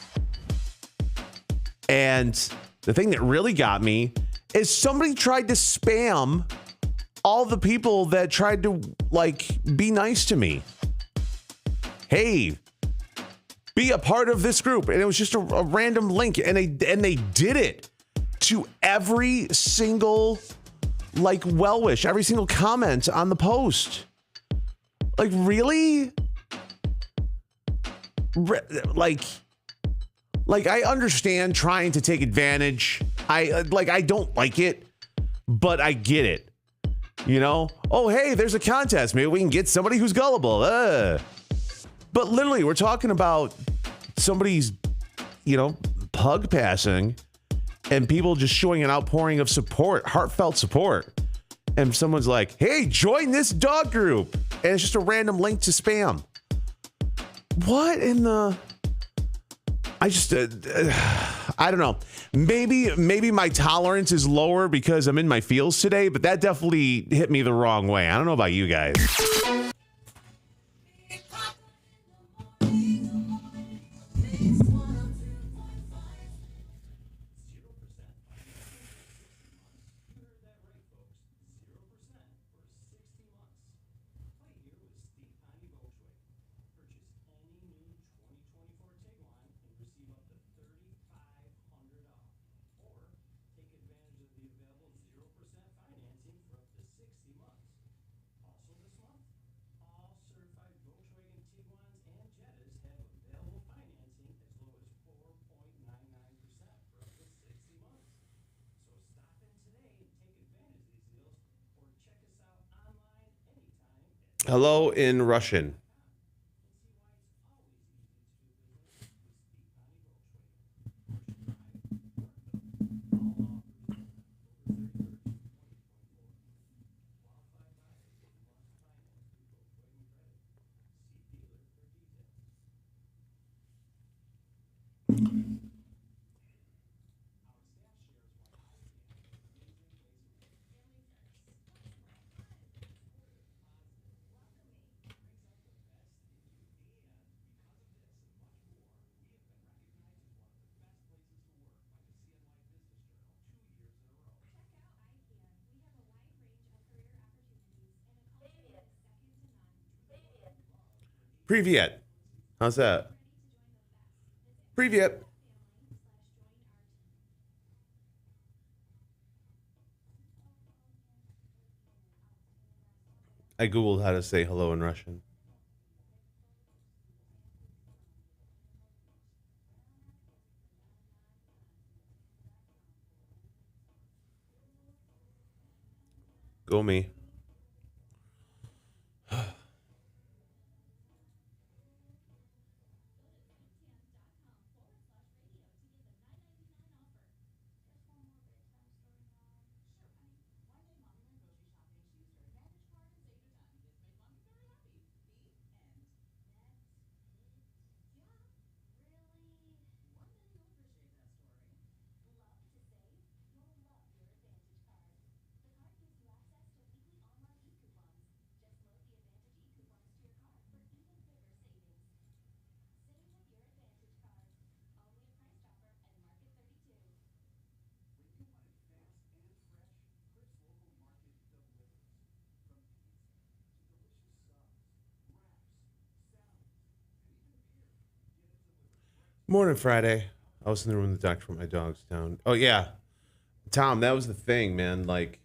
And the thing that really got me is somebody tried to spam all the people that tried to like be nice to me. Hey, be a part of this group. And it was just a random link. And they did it to every single like well wish, every single comment on the post. Like, really? Like I understand trying to take advantage. I don't like it, but I get it. You know? Oh, hey, there's a contest. Maybe we can get somebody who's gullible. But literally, we're talking about somebody's, you know, pug passing and people just showing an outpouring of support, heartfelt support. And someone's like, hey, join this dog group. And it's just a random link to spam. What in the... I just, I don't know. Maybe my tolerance is lower because I'm in my feels today, but that definitely hit me the wrong way. I don't know about you guys. Hello in Russian. Привет. How's that? Привет. I googled how to say hello in Russian. Go me. Morning, Friday. I was in the room with the doctor with my dog's down. Oh, yeah. Tom, that was the thing, man. Like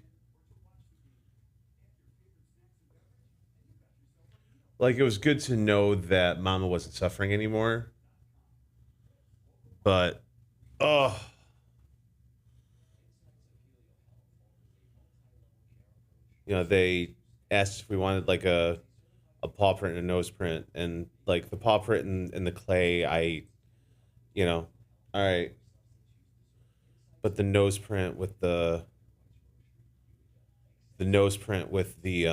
it was good to know that Mama wasn't suffering anymore. But, oh, they asked if we wanted like a paw print and a nose print, and like the paw print and the clay, all right. But the nose print with the nose print with the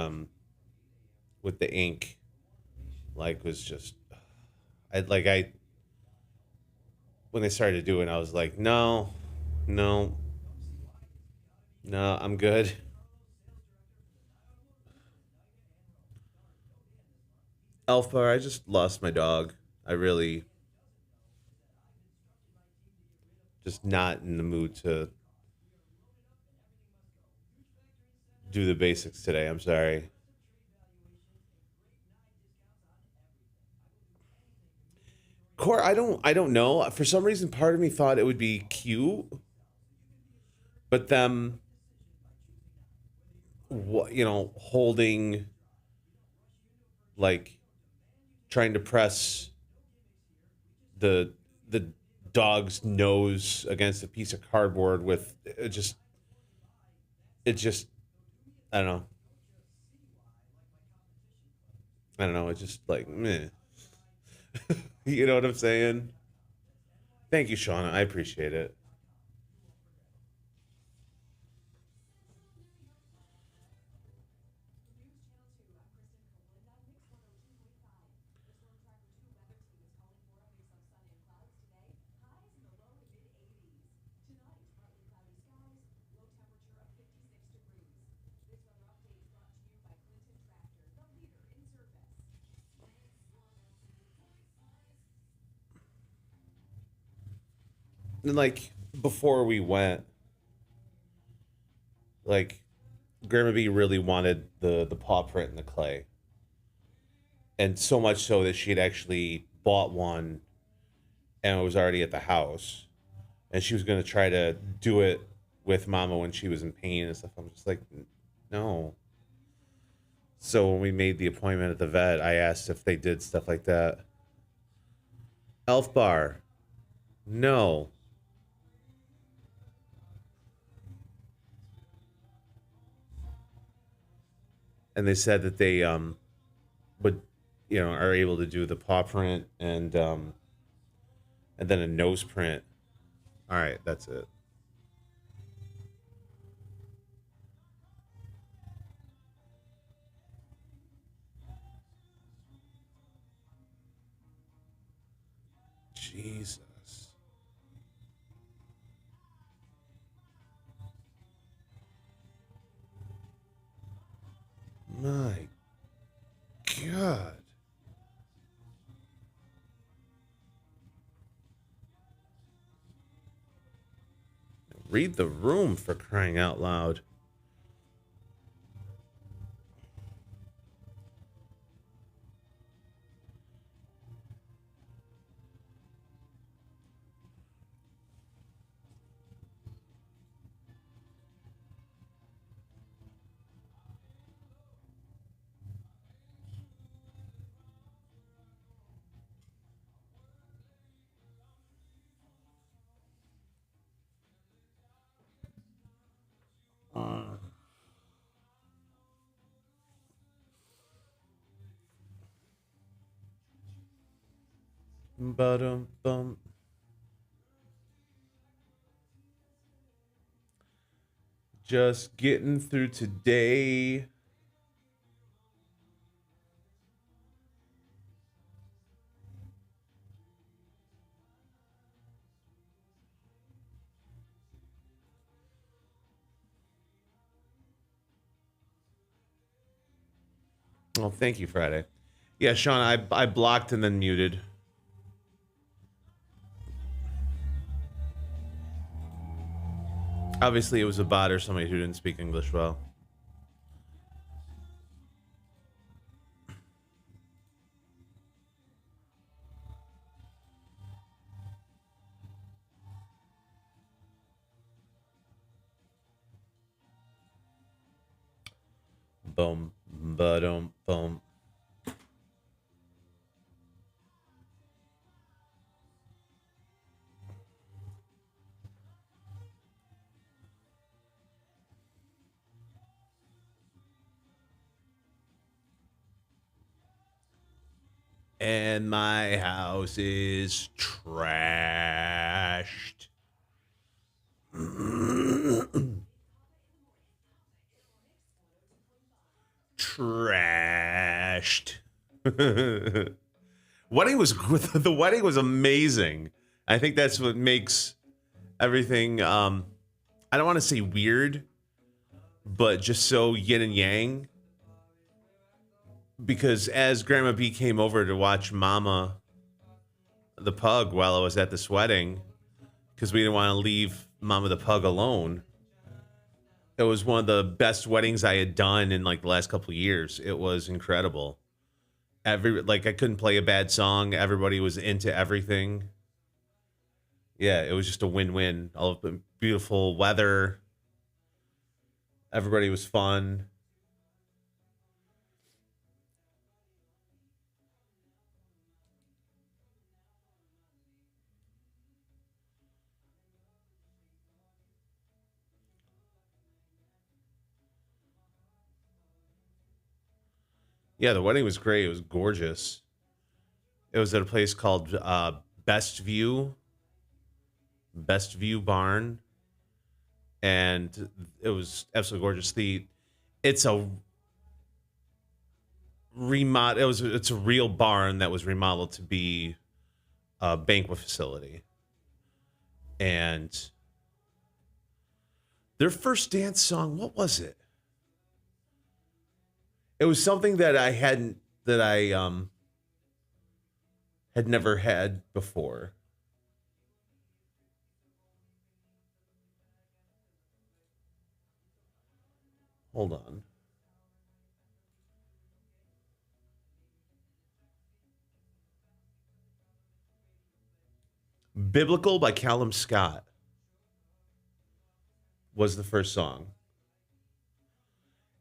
ink, like was just, I when they started doing, I was like, no, no, no, I'm good. Alpha, I just lost my dog. I really just not in the mood to do the basics today. I'm sorry. Core, I don't know. For some reason, part of me thought it would be cute, but them, holding, like, trying to press the dog's nose against a piece of cardboard with it just I don't know. I don't know. It's just like meh. You know what I'm saying? Thank you, Shauna. I appreciate it. And like before we went, like Grandma B really wanted the paw print and the clay, and so much so that she had actually bought one and it was already at the house, and she was gonna try to do it with Mama when she was in pain and stuff. I'm just like, no. So when we made the appointment at the vet, I asked if they did stuff like that. Elf Bar, no. And they said that they would are able to do the paw print and then a nose print. All right, that's it. Jesus. My God. Read the room, for crying out loud. Bum. Just getting through today. Oh, thank you, Friday. Yeah, Sean, I blocked and then muted. Obviously, it was a bot or somebody who didn't speak English well. Boom, ba-dum, boom. And my house is trashed. Trashed. Wedding was the wedding was amazing. I think that's what makes everything I don't want to say weird, but just so yin and yang. Because as Grandma B came over to watch Mama the pug while I was at this wedding, because we didn't want to leave Mama the pug alone, it was one of the best weddings I had done in like the last couple of years. It was incredible. I couldn't play a bad song. Everybody was into everything. Yeah, it was just a win-win. All of the beautiful weather. Everybody was fun. Yeah, the wedding was great. It was gorgeous. It was at a place called Best View Barn, and it was absolutely gorgeous. It's a real barn that was remodeled to be a banquet facility, and their first dance song, what was it? It was something that I had never had before. Hold on. Biblical by Callum Scott was the first song.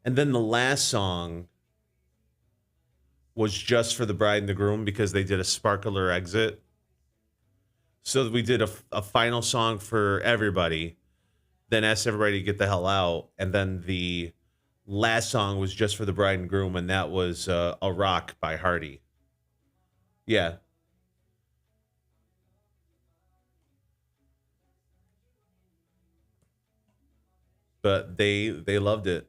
And then the last song was just for the bride and the groom because they did a sparkler exit. So we did a final song for everybody, then asked everybody to get the hell out. And then the last song was just for the bride and groom, and that was A Rock by Hardy. Yeah. But they loved it.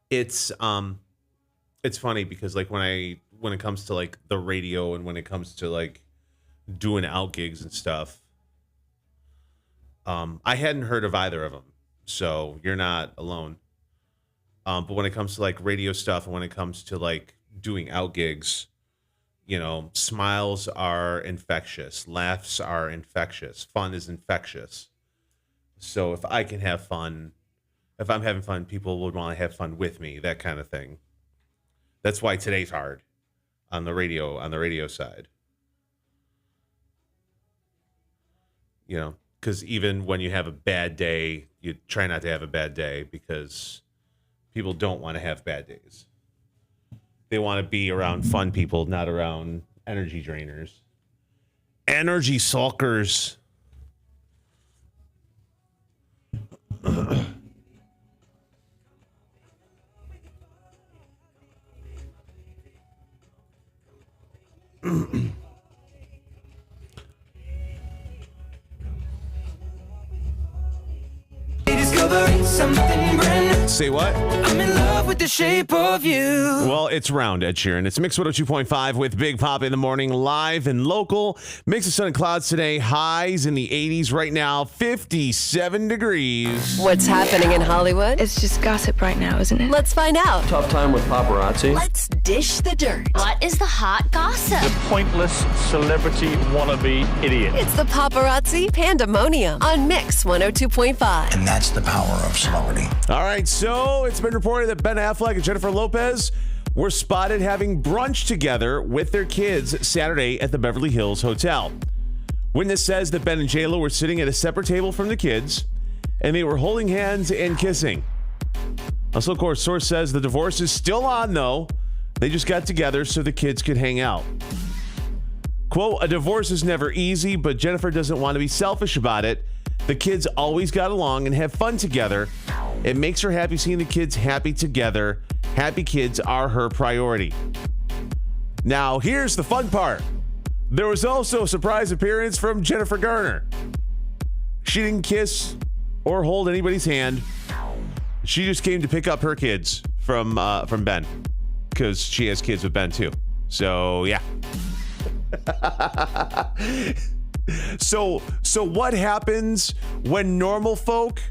It's funny because like when it comes to like the radio and when it comes to like doing out gigs and stuff, I hadn't heard of either of them, so you're not alone. But when it comes to like radio stuff and when it comes to like doing out gigs, you know, smiles are infectious, laughs are infectious, fun is infectious. So if I can have fun, if I'm having fun, people would want to have fun with me, that kind of thing. That's why today's hard on the radio side. You know, because even when you have a bad day, you try not to have a bad day because people don't want to have bad days. They want to be around fun people, not around energy drainers. Energy sulkers. Discovering something brand new. Say what? I'm in love with the shape of you. Well, it's round, Ed Sheeran. It's Mix 102.5 with Big Pop in the morning, live and local. Mix of sun and clouds today. Highs in the 80s right now, 57 degrees. What's happening in Hollywood? It's just gossip right now, isn't it? Let's find out. Tough time with paparazzi. Let's dish the dirt. What is the hot gossip? The pointless celebrity wannabe idiot. It's the paparazzi pandemonium on Mix 102.5. And that's the power of celebrity. All right, so it's been reported that Ben Affleck and Jennifer Lopez were spotted having brunch together with their kids Saturday at the Beverly Hills Hotel. Witness says that Ben and JLo were sitting at a separate table from the kids, and they were holding hands and kissing. Also, of course, source says the divorce is still on, though. They just got together so the kids could hang out. Quote, a divorce is never easy, but Jennifer doesn't want to be selfish about it. The kids always got along and have fun together. It makes her happy seeing the kids happy together. Happy kids are her priority. Now, here's the fun part. There was also a surprise appearance from Jennifer Garner. She didn't kiss or hold anybody's hand. She just came to pick up her kids from Ben, because she has kids with Ben too. So yeah. So what happens when normal folk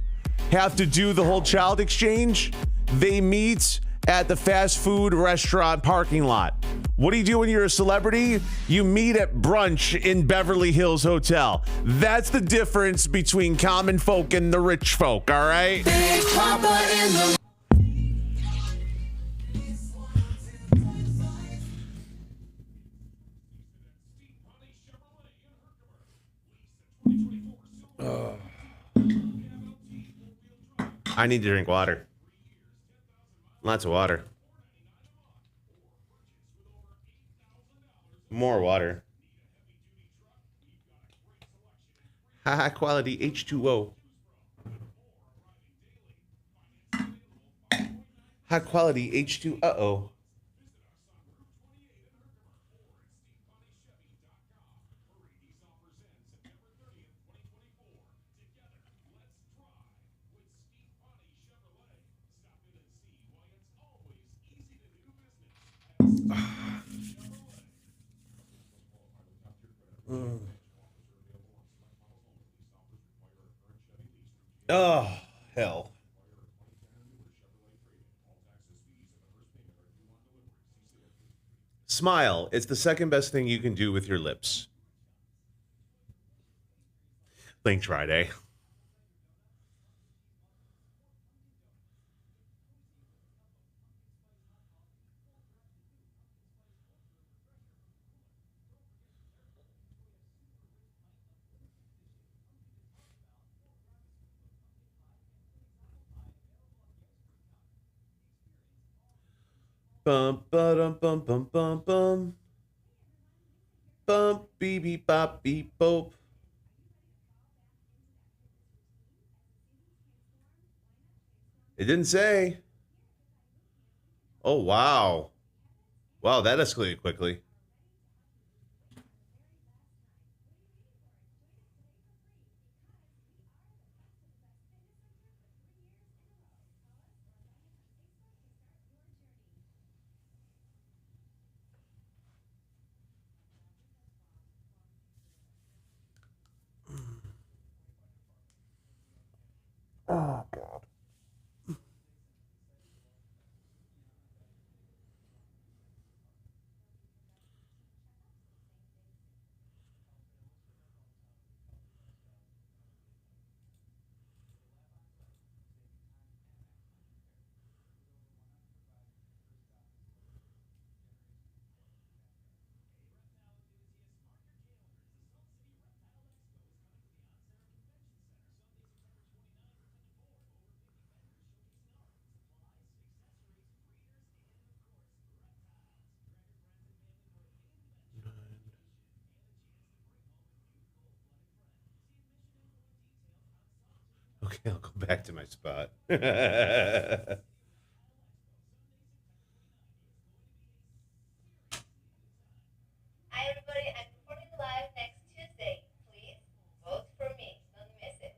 have to do the whole child exchange? They meet at the fast food restaurant parking lot. What do you do when you're a celebrity? You meet at brunch in Beverly Hills Hotel. That's the difference between common folk and the rich folk, all right? Big Papa in the I need to drink water. Lots of water. More water. High quality H2O. High quality H2 uh-oh. Oh, hell. Smile. It's the second best thing you can do with your lips. Thanks, Friday. Bum ba-dum bum bum bum bum. Bum beep beep bop beep boop. It didn't say. Oh wow. Wow, that escalated quickly. Oh, God. Okay, I'll go back to my spot. Hi everybody, I'm performing live next Tuesday. Please vote for me. Don't miss it.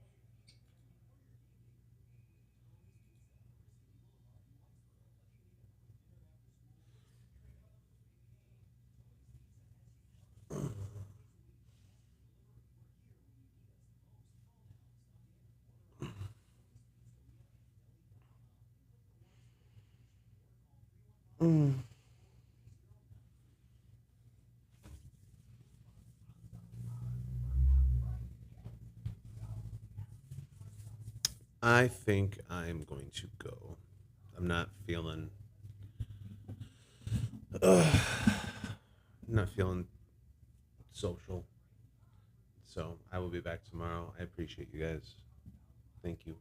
I think I'm going to go. I'm not feeling. I'm not feeling social. So I will be back tomorrow. I appreciate you guys. Thank you.